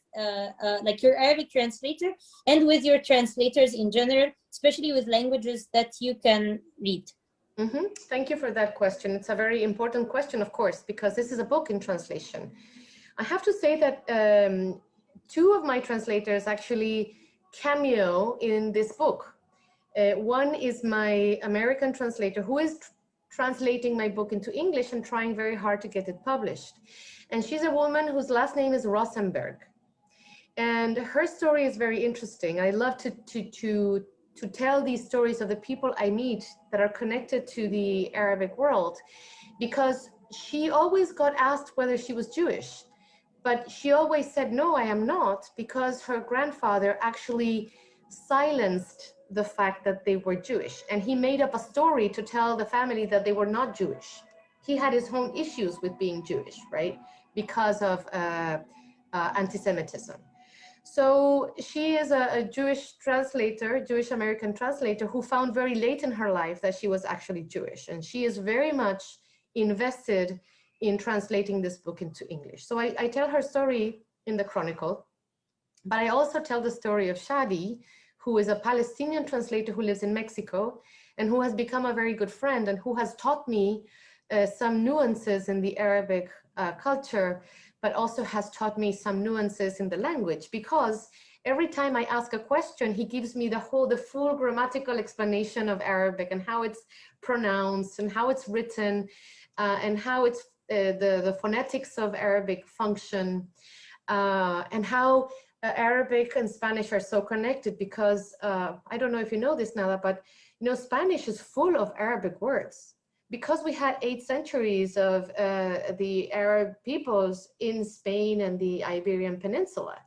A: like your Arabic translator and with your translators in general, especially with languages that you can read.
C: Mm-hmm. Thank you for that question. It's a very important question, of course, because this is a book in translation. I have to say that two of my translators actually cameo in this book. One is my American translator who is translating my book into English and trying very hard to get it published. And she's a woman whose last name is Rosenberg. And her story is very interesting. I love to tell these stories of the people I meet that are connected to the Arabic world, because she always got asked whether she was Jewish, but she always said, no, I am not, because her grandfather actually silenced the fact that they were Jewish. And he made up a story to tell the family that they were not Jewish. He had his own issues with being Jewish, right? Because of anti-Semitism. So she is a Jewish translator, Jewish American translator, who found very late in her life that she was actually Jewish. And she is very much invested in translating this book into English. So I tell her story in the Chronicle, but I also tell the story of Shadi, who is a Palestinian translator who lives in Mexico and who has become a very good friend and who has taught me some nuances in the Arabic culture, but also has taught me some nuances in the language, because every time I ask a question, he gives me the full grammatical explanation of Arabic and how it's pronounced and how it's written and how it's the phonetics of Arabic function and how Arabic and Spanish are so connected, because I don't know if you know this, Nada, but you know, Spanish is full of Arabic words. Because we had 8 centuries of the Arab peoples in Spain and the Iberian Peninsula.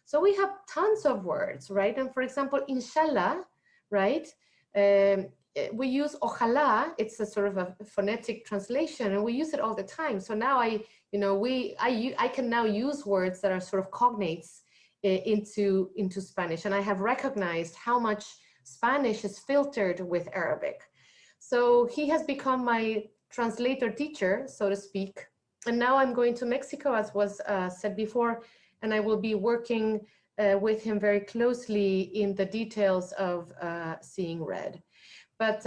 C: So we have tons of words, right? And for example, inshallah, right? We use ojalá, it's a sort of a phonetic translation, and we use it all the time. So now I can now use words that are sort of cognates into Spanish. And I have recognized how much Spanish is filtered with Arabic. So he has become my translator teacher, so to speak. And now I'm going to Mexico, as was said before, and I will be working with him very closely in the details of Seeing Red. But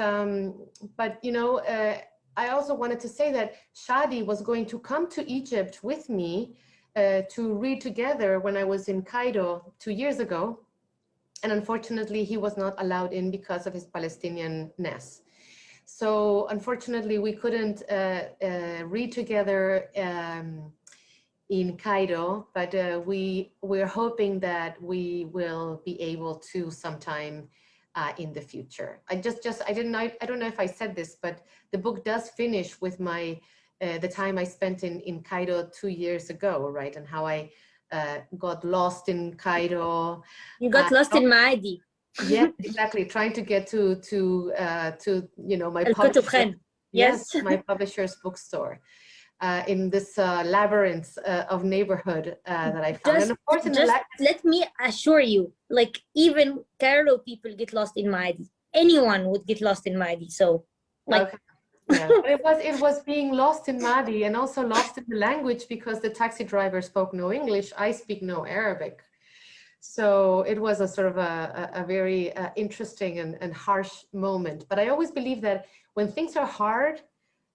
C: you know, I also wanted to say that Shadi was going to come to Egypt with me to read together when I was in Cairo 2 years ago. And unfortunately, he was not allowed in because of his Palestinianness. So unfortunately, we couldn't read together in Cairo, but we're hoping that we will be able to sometime in the future. I don't know if I said this, but the book does finish with my the time I spent in Cairo 2 years ago, right? And how I got lost in Cairo.
A: You got lost in Maadi.
C: Yes, exactly. Trying to get to you know, my
A: Al-Kutub Khan. Yes,
C: my publisher's bookstore. In this labyrinth of neighborhood that I found. And of course,
A: let me assure you, like even Cairo people get lost in Maadi. Anyone would get lost in Maadi. So, like,
C: okay. Yeah. But it was being lost in Maadi and also lost in the language because the taxi driver spoke no English. I speak no Arabic. So it was a sort of a very interesting and harsh moment. But I always believe that when things are hard,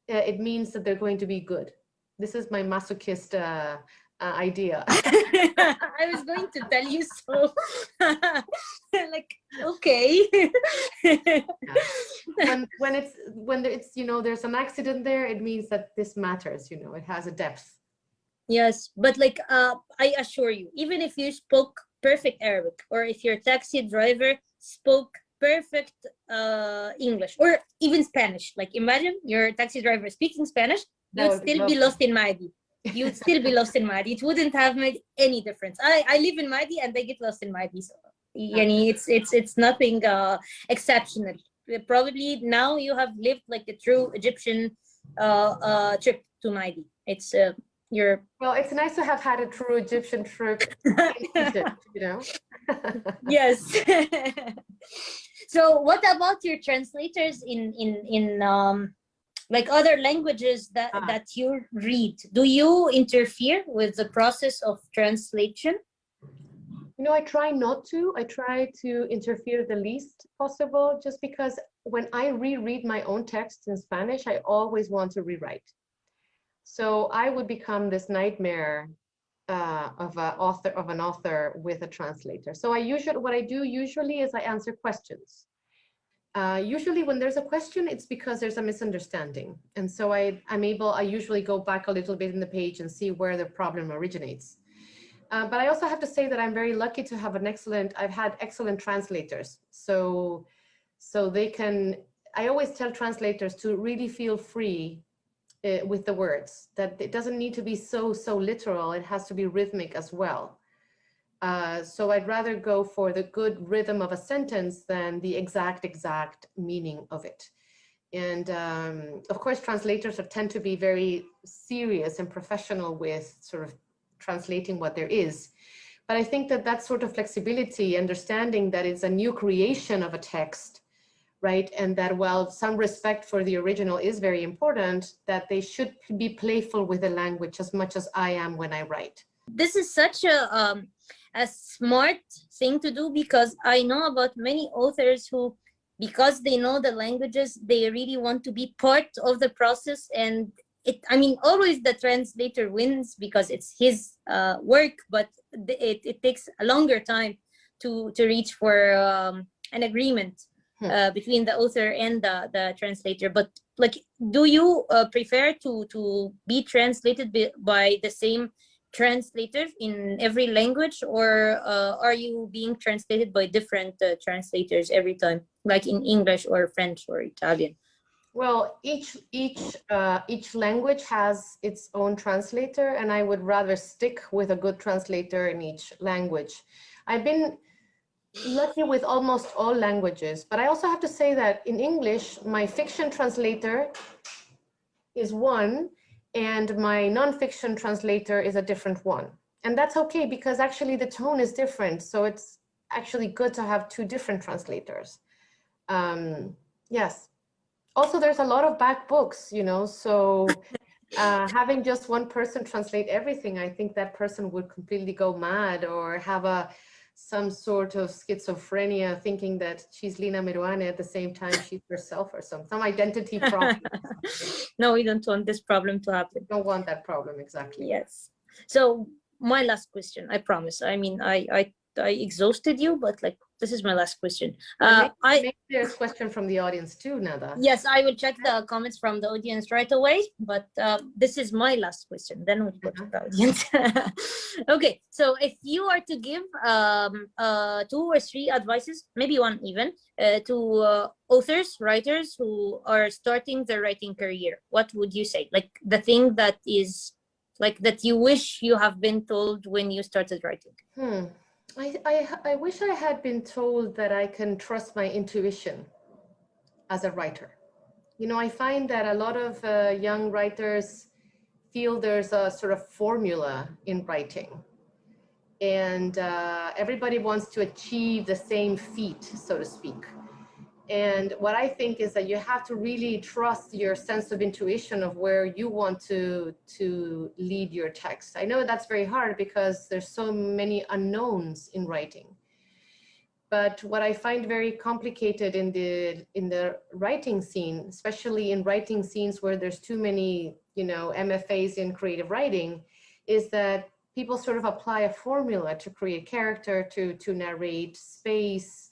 C: it means that they're going to be good. This is my masochist idea.
A: I was going to tell you so. Like, okay.
C: Yeah. When it's you know, there's an accident there, it means that this matters. You know, it has a depth.
A: Yes, but like I assure you, even if you spoke perfect Arabic, or if your taxi driver spoke perfect English, or even Spanish, like imagine your taxi driver speaking Spanish, you'd still be lost in Maadi. You'd still be lost in Maadi. It wouldn't have made any difference. I live in Maadi and they get lost in Maadi. So yani, it's nothing exceptional. Probably now you have lived like a true Egyptian trip to Maadi. It's
C: well, it's nice to have had a true Egyptian trip in Egypt, you know.
A: Yes. So what about your translators in like other languages that you read? Do you interfere with the process of translation?
C: You know, I try not to. I try to interfere the least possible, just because when I reread my own text in Spanish, I always want to rewrite. So I would become this nightmare of an author with a translator. So what I do usually is I answer questions. Usually when there's a question, it's because there's a misunderstanding. And so I usually go back a little bit in the page and see where the problem originates. But I also have to say that I'm very lucky to have I've had excellent translators. So they can, I always tell translators to really feel free with the words, that it doesn't need to be so literal, it has to be rhythmic as well. So I'd rather go for the good rhythm of a sentence than the exact meaning of it. And of course, translators tend to be very serious and professional with sort of translating what there is. But I think that sort of flexibility, understanding that it's a new creation of a text, right? And that while some respect for the original is very important, that they should be playful with the language as much as I am when I write.
A: This is such a smart thing to do, because I know about many authors who, because they know the languages, they really want to be part of the process. And I mean, always the translator wins because it's his work, but it takes a longer time to reach for an agreement between the author and the translator. But like, do you prefer to be translated by the same translator in every language, or are you being translated by different translators every time, like in English or French or Italian?
C: Well, each language has its own translator, and I would rather stick with a good translator in each language. I've been lucky with almost all languages, but I also have to say that in English, my fiction translator is one, and my nonfiction translator is a different one. And that's okay, because actually the tone is different. So it's actually good to have two different translators. Yes. Also, there's a lot of back books, you know, so having just one person translate everything, I think that person would completely go mad, or have a some sort of schizophrenia, thinking that she's Lina Meruane at the same time she's herself or some identity problem.
A: No, we don't want this problem to happen.
C: We don't want that problem, exactly.
A: Yes. So my last question, I promise. I mean, I exhausted you, but like, this is my last question.
C: Maybe there's a question from the audience too, Nada.
A: Yes, I will check the comments from the audience right away, but this is my last question. Then we'll go to the audience. Okay, so if you are to give 2 or 3 advices, maybe 1 even, to authors, writers who are starting their writing career, what would you say? Like the thing that is like that you wish you have been told when you started writing?
C: I wish I had been told that I can trust my intuition as a writer. You know, I find that a lot of young writers feel there's a sort of formula in writing, and everybody wants to achieve the same feat, so to speak. And what I think is that you have to really trust your sense of intuition of where you want to lead your text. I know that's very hard because there's so many unknowns in writing. But what I find very complicated in the writing scene, especially in writing scenes where there's too many, you know, MFAs in creative writing, is that people sort of apply a formula to create character, to narrate space,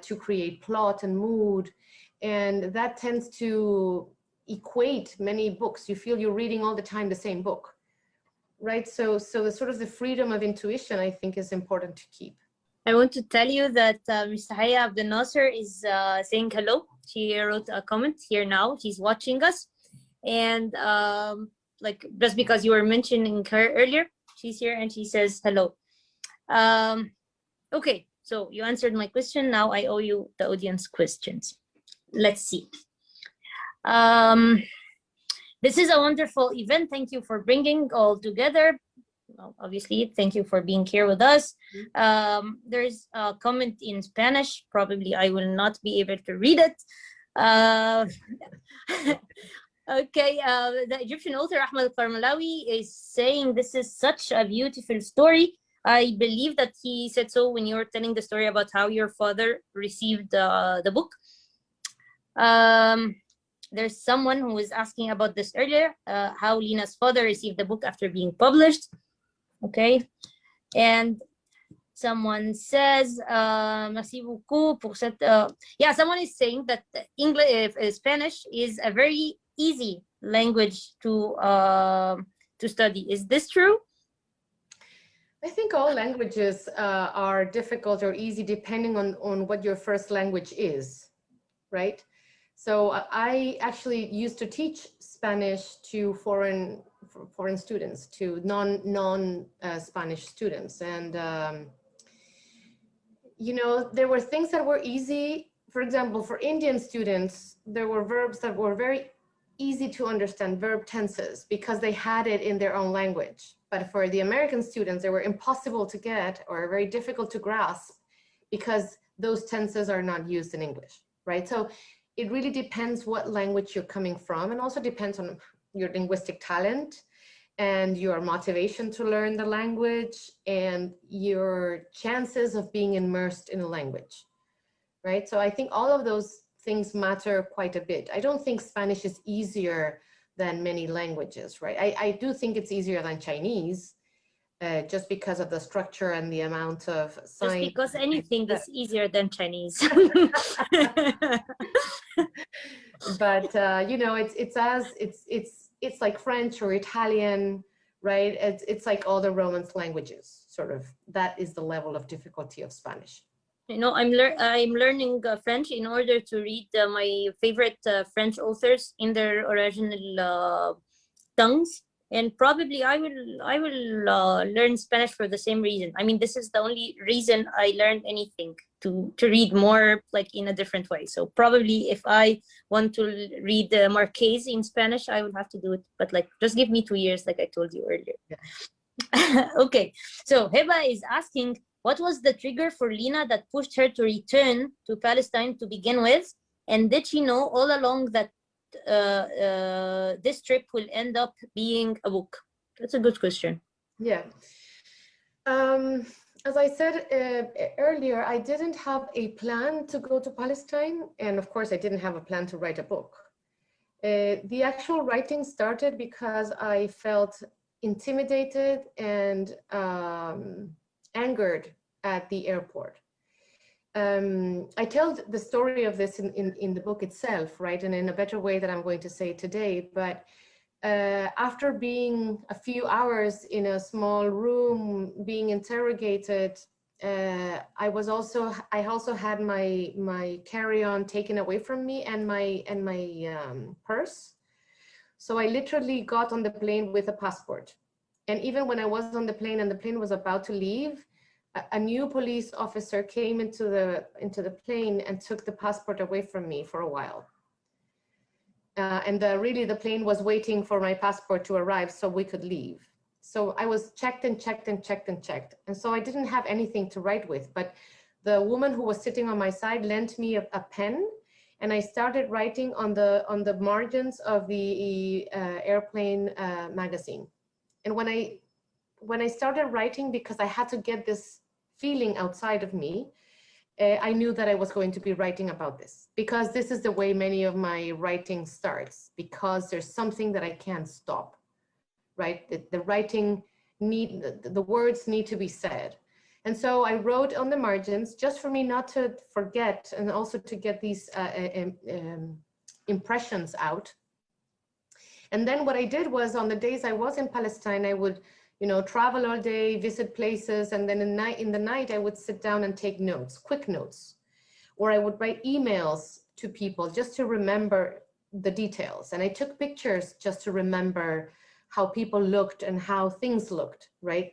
C: to create plot and mood, and that tends to equate many books. You feel you're reading all the time the same book, right? So the sort of the freedom of intuition, I think, is important to keep.
A: I want to tell you that Ms. Tahia Abdel Nasser is saying hello. She wrote a comment here now. She's watching us, and like just because you were mentioning her earlier, she's here and she says hello. Okay. So you answered my question. Now I owe you the audience questions. Let's see. This is a wonderful event. Thank you for bringing all together. Well, obviously, thank you for being here with us. There's a comment in Spanish. Probably I will not be able to read it. Okay, the Egyptian author Ahmed Al-Karmalawi is saying this is such a beautiful story. I believe that he said so when you were telling the story about how your father received the book. There's someone who was asking about this earlier, how Lina's father received the book after being published. Okay, and someone says, merci beaucoup pour cette, yeah, someone is saying that Spanish is a very easy language to study. Is this true?
C: I think all languages are difficult or easy depending on what your first language is, right? So I actually used to teach Spanish to foreign students, to non-Spanish students. And, you know, there were things that were easy. For example, for Indian students, there were verbs that were very easy to understand, verb tenses, because they had it in their own language. But for the American students, they were impossible to get or very difficult to grasp because those tenses are not used in English, right? So it really depends what language you're coming from, and also depends on your linguistic talent and your motivation to learn the language and your chances of being immersed in a language, right? So I think all of those things matter quite a bit. I don't think Spanish is easier than many languages, right? I do think it's easier than Chinese, just because of the structure and the amount of signs.
A: Just because anything is easier than Chinese.
C: But you know, it's like French or Italian, right? It's like all the Romance languages, sort of. That is the level of difficulty of Spanish.
A: You know, I'm learning French in order to read my favorite French authors in their original tongues, and probably I will learn Spanish for the same reason. I mean, this is the only reason I learned anything, to read more like in a different way. So probably if I want to read Marquez in Spanish, I will have to do it. But like, just give me 2 years, like I told you earlier. Yeah. Okay, so Heba is asking, what was the trigger for Lina that pushed her to return to Palestine to begin with? And did she know all along that this trip will end up being a book? That's a good question.
C: Yeah. as I said earlier, I didn't have a plan to go to Palestine. And of course, I didn't have a plan to write a book. The actual writing started because I felt intimidated and angered at the airport. I tell the story of this in the book itself, right? And in a better way that I'm going to say today. But after being a few hours in a small room, being interrogated, I also had my carry-on taken away from me and my purse. So I literally got on the plane with a passport. And even when I was on the plane and the plane was about to leave, a new police officer came into the plane and took the passport away from me for a while. And really the plane was waiting for my passport to arrive so we could leave. So I was checked and checked and checked and checked. And so I didn't have anything to write with, but the woman who was sitting on my side lent me a pen, and I started writing on the margins of the airplane magazine. And when I started writing, because I had to get this feeling outside of me, I knew that I was going to be writing about this, because this is the way many of my writing starts, because there's something that I can't stop, right? The writing the words need to be said. And so I wrote on the margins just for me not to forget, and also to get these impressions out. And then what I did was, on the days I was in Palestine, I would travel all day, visit places, and then in the night I would sit down and take notes, quick notes, or I would write emails to people just to remember the details. And I took pictures just to remember how people looked and how things looked, right?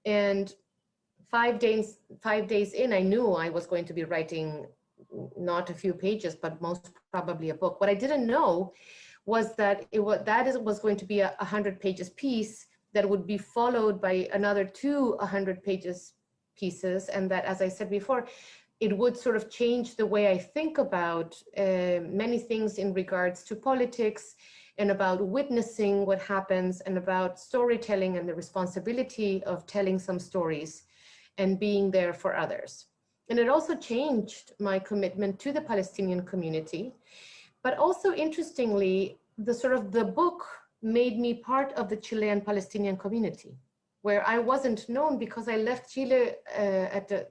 C: And 5 days in, I knew I was going to be writing not a few pages, but most probably a book. What I didn't know was that was going to be a 100 pages piece that would be followed by another 2 100 pages pieces. And that, as I said before, it would sort of change the way I think about many things in regards to politics and about witnessing what happens, and about storytelling and the responsibility of telling some stories and being there for others. And it also changed my commitment to the Palestinian community. But also, interestingly, the book made me part of the Chilean Palestinian community, where I wasn't known, because I left Chile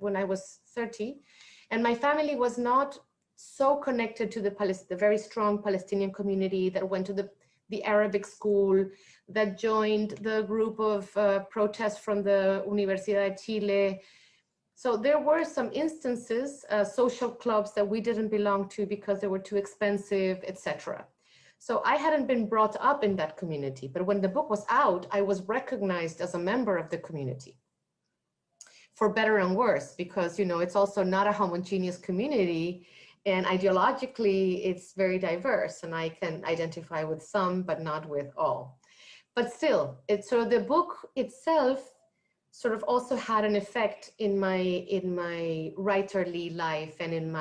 C: when I was 30, and my family was not so connected to the very strong Palestinian community that went to the Arabic school, that joined the group of protests from the Universidad de Chile. So there were some instances, social clubs that we didn't belong to because they were too expensive, etc. So I hadn't been brought up in that community, but when the book was out, I was recognized as a member of the community, for better and worse, because it's also not a homogeneous community, and ideologically it's very diverse, and I can identify with some, but not with all. But still, so the book itself sort of also had an effect in my writerly life, and in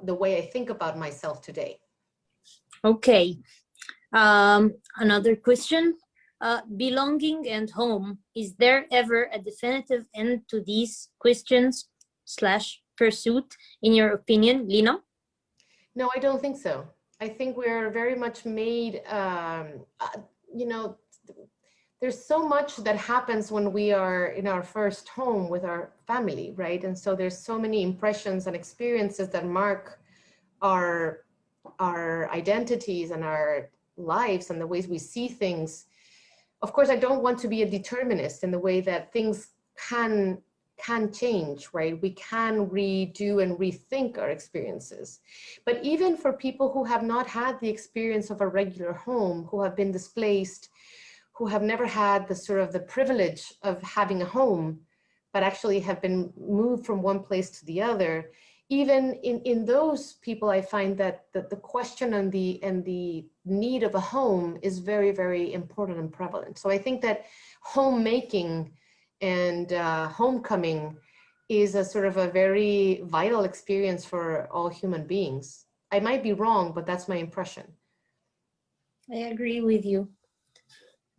C: the way I think about myself today.
A: Okay, another question. Belonging and home, is there ever a definitive end to these questions / pursuit, in your opinion, Lina?
C: No, I don't think so. I think we're very much made, there's so much that happens when we are in our first home with our family, right? And so there's so many impressions and experiences that mark our identities and our lives and the ways we see things. Of course, I don't want to be a determinist in the way that things can change, right? We can redo and rethink our experiences. But even for people who have not had the experience of a regular home, who have been displaced, who have never had the privilege of having a home, but actually have been moved from one place to the other, even in those people, I find that the question and the need of a home is very, very important and prevalent. So I think that homemaking and homecoming is a very vital experience for all human beings. I might be wrong, but that's my impression.
A: I agree with you.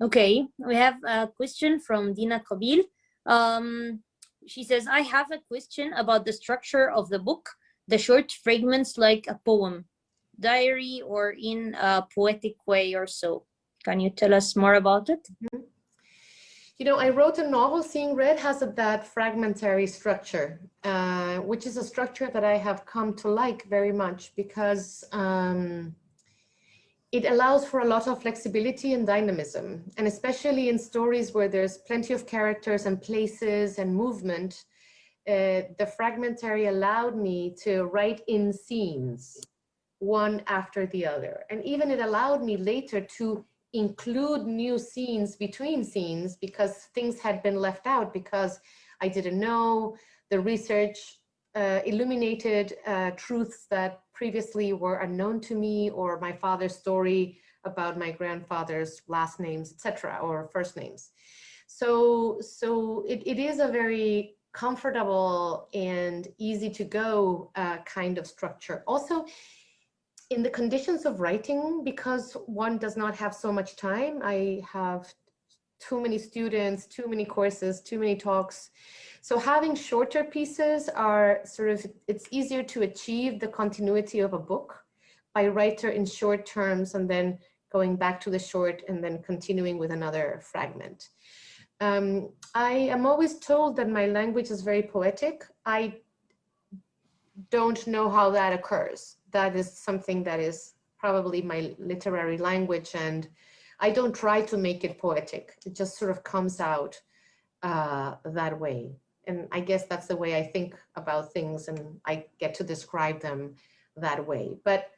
A: Okay, we have a question from Dina Kabil. She says, I have a question about the structure of the book, the short fragments like a poem, diary, or in a poetic way or so. Can you tell us more about it?
C: You know, I wrote a novel, Seeing Red has that fragmentary structure, which is a structure that I have come to like very much because it allows for a lot of flexibility and dynamism. And especially in stories where there's plenty of characters and places and movement, the fragmentary allowed me to write in scenes, one after the other. And even it allowed me later to include new scenes between scenes because things had been left out because I didn't know. The research illuminated truths that previously were unknown to me, or my father's story about my grandfather's last names, etc., or first names. So it is a very comfortable and easy to go kind of structure. Also, in the conditions of writing, because one does not have so much time, I have too many students, too many courses, too many talks. So having shorter pieces are sort of, it's easier to achieve the continuity of a book by writer in short terms and then going back to the short and then continuing with another fragment. I am always told that my language is very poetic. I don't know how that occurs. That is something that is probably my literary language, and I don't try to make it poetic. It just sort of comes out that way. And I guess that's the way I think about things, and I get to describe them that way. But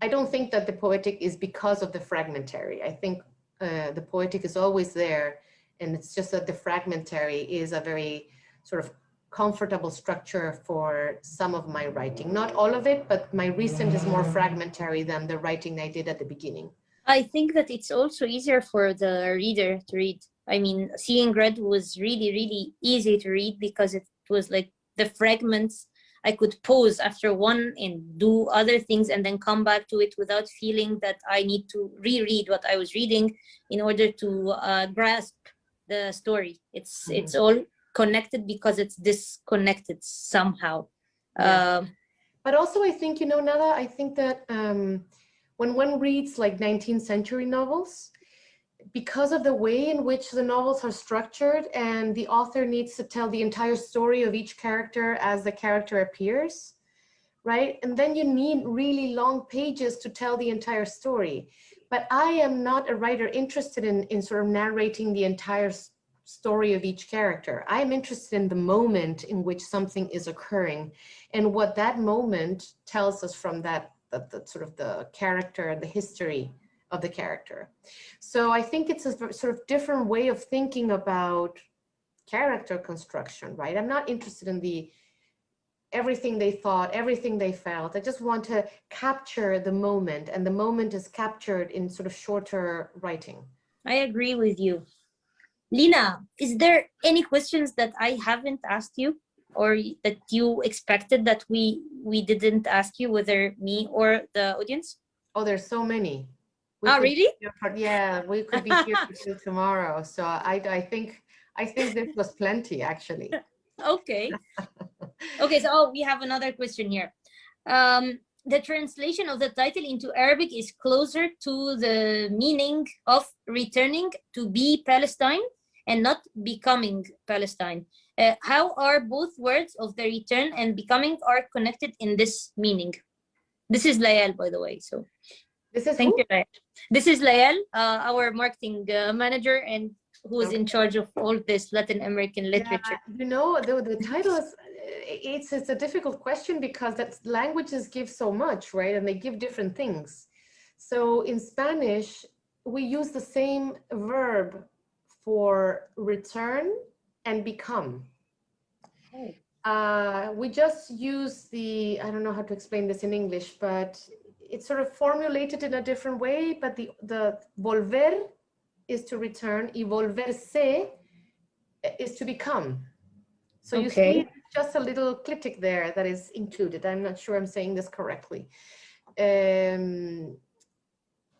C: I don't think that the poetic is because of the fragmentary. I think the poetic is always there, and it's just that the fragmentary is a very sort of comfortable structure for some of my writing. Not all of it, but my recent is more fragmentary than the writing I did at the beginning.
A: I think that it's also easier for the reader to read. I mean, Seeing Red was really, really easy to read because it was like the fragments. I could pause after one and do other things and then come back to it without feeling that I need to reread what I was reading in order to grasp the story. It's all connected because it's disconnected somehow.
C: Yeah. But also I think, you know, Nada, I think that when one reads like 19th century novels, because of the way in which the novels are structured and the author needs to tell the entire story of each character as the character appears, right? And then you need really long pages to tell the entire story. But I am not a writer interested in sort of narrating the entire story of each character. I am interested in the moment in which something is occurring and what that moment tells us from that sort of the character and the history of the character. So I think it's a sort of different way of thinking about character construction, right? I'm not interested in everything they thought, everything they felt. I just want to capture the moment, and the moment is captured in sort of shorter writing.
A: I agree with you. Lina, is there any questions that I haven't asked you or that you expected that we didn't ask you, whether me or the audience?
C: Oh, there's so many.
A: Really?
C: Yeah, we could be here until tomorrow. So I think this was plenty, actually.
A: Okay. Okay, so we have another question here. The translation of the title into Arabic is closer to the meaning of returning to be Palestine and not becoming Palestine. How are both words of the return and becoming are connected in this meaning? This is Layal, by the way. So
C: this is
A: thank you, Layal. This is Layal, our marketing manager, and who is in charge of all this Latin American literature.
C: Yeah, you know, the title is, it's a difficult question because that languages give so much, right? And they give different things. So in Spanish, we use the same verb for return and become. We just use I don't know how to explain this in English, but it's sort of formulated in a different way, but the volver is to return, y volverse is to become. So you see just a little clitic there that is included. I'm not sure I'm saying this correctly.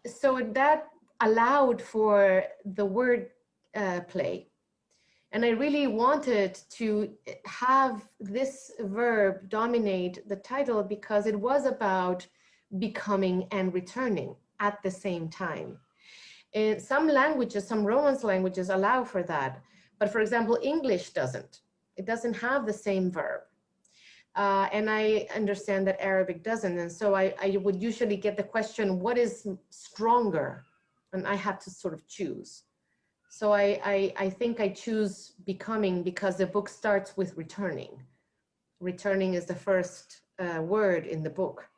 C: So that allowed for the word play. And I really wanted to have this verb dominate the title because it was about becoming and returning at the same time. And some languages, some Romance languages allow for that. But for example, English doesn't. It doesn't have the same verb. And I understand that Arabic doesn't. And so I would usually get the question, what is stronger? And I had to sort of choose. So I think I choose becoming because the book starts with returning. Returning is the first word in the book.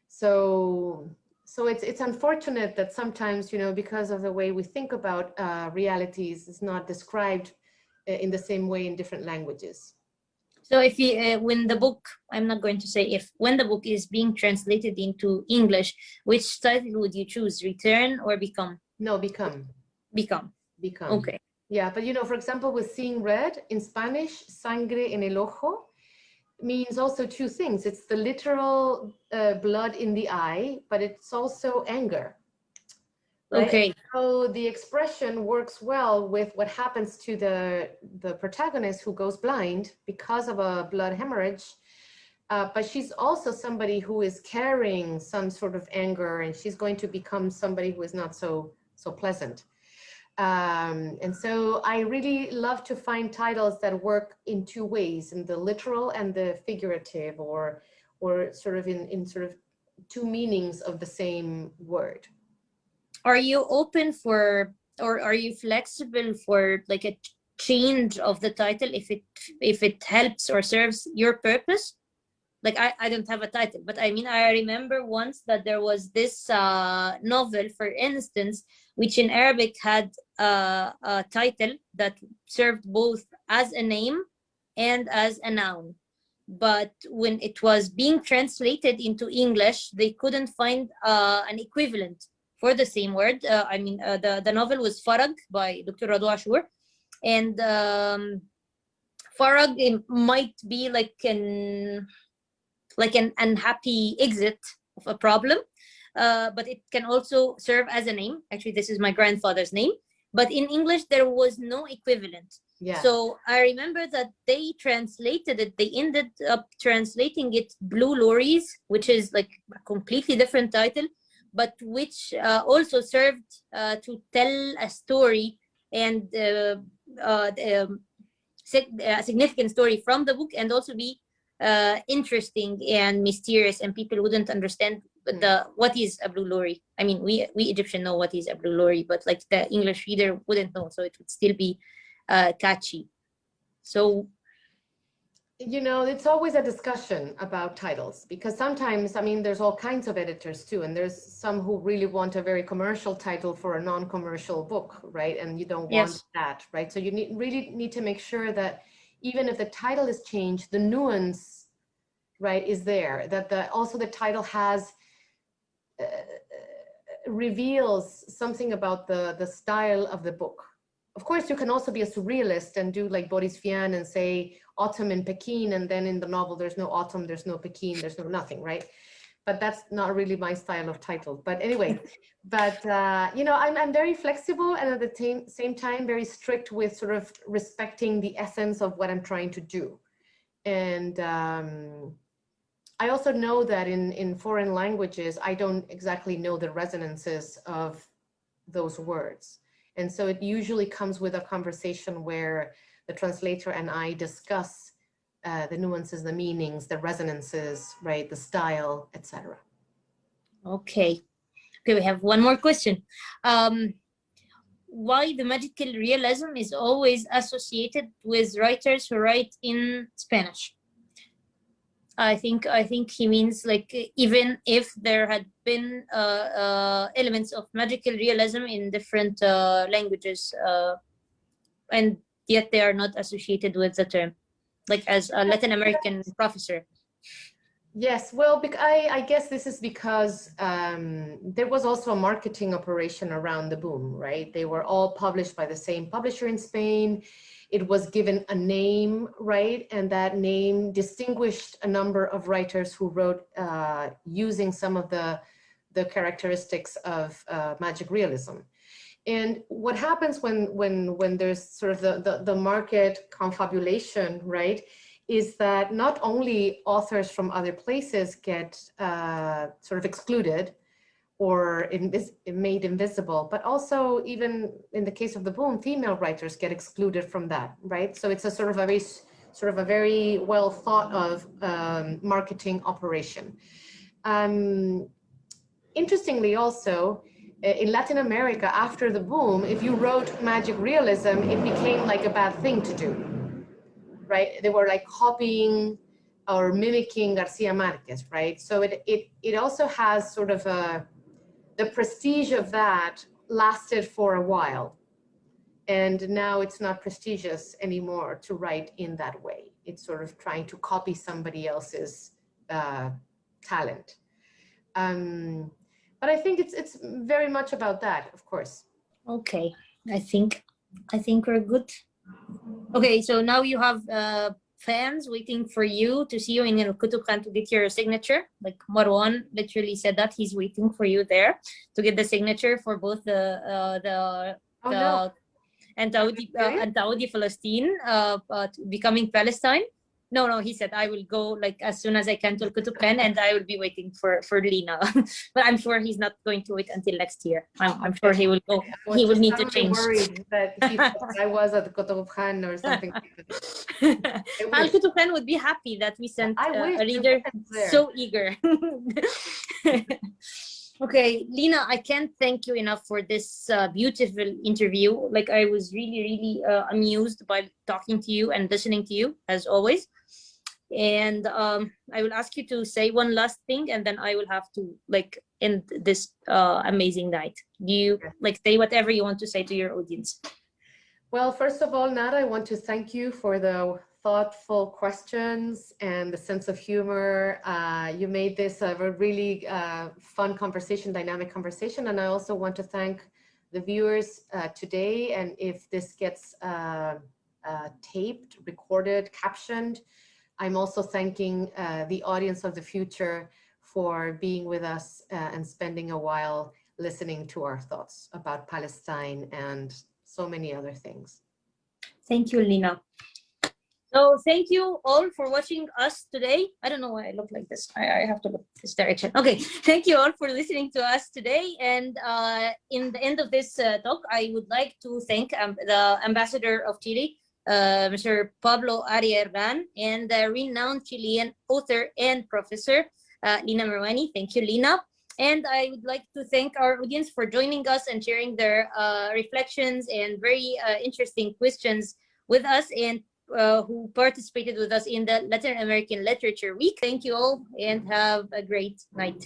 C: So it's unfortunate that sometimes, you know, because of the way we think about realities, it's not described in the same way in different languages.
A: So if you, when the book, I'm not going to say if, when the book is being translated into English, which title would you choose, return or become?
C: No, become.
A: Become.
C: Become.
A: Okay.
C: Yeah, but you know, for example, with seeing red in Spanish, sangre en el ojo means also two things. It's the literal blood in the eye, but it's also anger. Right?
A: Okay.
C: So the expression works well with what happens to the protagonist who goes blind because of a blood hemorrhage. But she's also somebody who is carrying some sort of anger, and she's going to become somebody who is not so pleasant. And so I really love to find titles that work in two ways, in the literal and the figurative, or sort of in sort of two meanings of the same word.
A: Are you open for, or are you flexible for like a change of the title if it helps or serves your purpose? Like I don't have a title, but I mean, I remember once that there was this novel, for instance, which in Arabic had a title that served both as a name and as a noun. But when it was being translated into English, they couldn't find an equivalent for the same word. I mean, the novel was Farag by Dr. Radu Ashur. And Farag, it might be like an unhappy exit of a problem, but it can also serve as a name. Actually, this is my grandfather's name, but in English there was no equivalent.
C: Yeah.
A: So I remember that they translated it, they ended up translating it Blue Lorries, which is like a completely different title, but which also served to tell a story and a significant story from the book, and also be interesting and mysterious, and people wouldn't understand what is a blue lorry. I mean, we Egyptian know what is a blue lorry, but like the English reader wouldn't know, so it would still be catchy. So,
C: you know, it's always a discussion about titles, because sometimes, I mean, there's all kinds of editors too, and there's some who really want a very commercial title for a non-commercial book, right? And you don't want that, right? So you really need to make sure that even if the title is changed, the nuance, right, is there, that also the title has reveals something about the style of the book. Of course, you can also be a surrealist and do like Boris Vian and say autumn in Peking, and then in the novel there's no autumn, there's no Peking, there's no nothing, right? But that's not really my style of title. But anyway, but you know, I'm very flexible, and at the same time very strict with sort of respecting the essence of what I'm trying to do. And I also know that in foreign languages, I don't exactly know the resonances of those words. And so it usually comes with a conversation where the translator and I discuss the nuances, the meanings, the resonances, right, the style, etc.
A: okay, we have one more question. Why the magical realism is always associated with writers who write in Spanish? I think he means like, even if there had been elements of magical realism in different languages, and yet they are not associated with the term, like as a Latin American professor.
C: Yes, well, I guess this is because there was also a marketing operation around the boom, right? They were all published by the same publisher in Spain. It was given a name, right? And that name distinguished a number of writers who wrote using some of the characteristics of magic realism. And what happens when there's sort of the market confabulation, right, is that not only authors from other places get sort of excluded or made invisible, but also even in the case of the boom, female writers get excluded from that, right? So it's a sort of a very well thought of marketing operation. Interestingly also, in Latin America, after the boom, if you wrote magic realism, it became like a bad thing to do, right? They were like copying or mimicking Garcia Marquez, right? So it also has sort of the prestige of that lasted for a while. And now it's not prestigious anymore to write in that way. It's sort of trying to copy somebody else's talent. But I think it's very much about that, of course.
A: Okay, I think we're good. Okay, so now you have fans waiting for you to see you in Al-Kutub Khan to get your signature. Like Marwan literally said that he's waiting for you there to get the signature for both and تعودي Palestine, becoming Palestine. No, he said I will go like as soon as I can to Al-Kutub Khan, and I will be waiting for Lina. But I'm sure he's not going to wait until next year. I'm sure he will go. He will need to change.
C: Worried that he thought I was at Kutub Khan or something like that.
A: Al-Kutub Khan would be happy that we sent a reader so eager. Okay, Lina, I can't thank you enough for this beautiful interview. Like I was really amused by talking to you and listening to you as always. And I will ask you to say one last thing, and then I will have to like end this amazing night. Do you like say whatever you want to say to your audience?
C: Well, first of all, Nada, I want to thank you for the thoughtful questions and the sense of humor. You made this a really fun conversation, dynamic conversation. And I also want to thank the viewers today. And if this gets taped, recorded, captioned, I'm also thanking the audience of the future for being with us and spending a while listening to our thoughts about Palestine and so many other things.
A: Thank you, Lina. So thank you all for watching us today. I don't know why I look like this. I have to look this direction. Okay, thank you all for listening to us today. And in the end of this talk, I would like to thank the ambassador of Chile, Mr. Pablo Arias, and the renowned Chilean author and professor, Lina Meruane. Thank you, Lina. And I would like to thank our audience for joining us and sharing their reflections and very interesting questions with us, and who participated with us in the Latin American Literature Week. Thank you all and have a great night.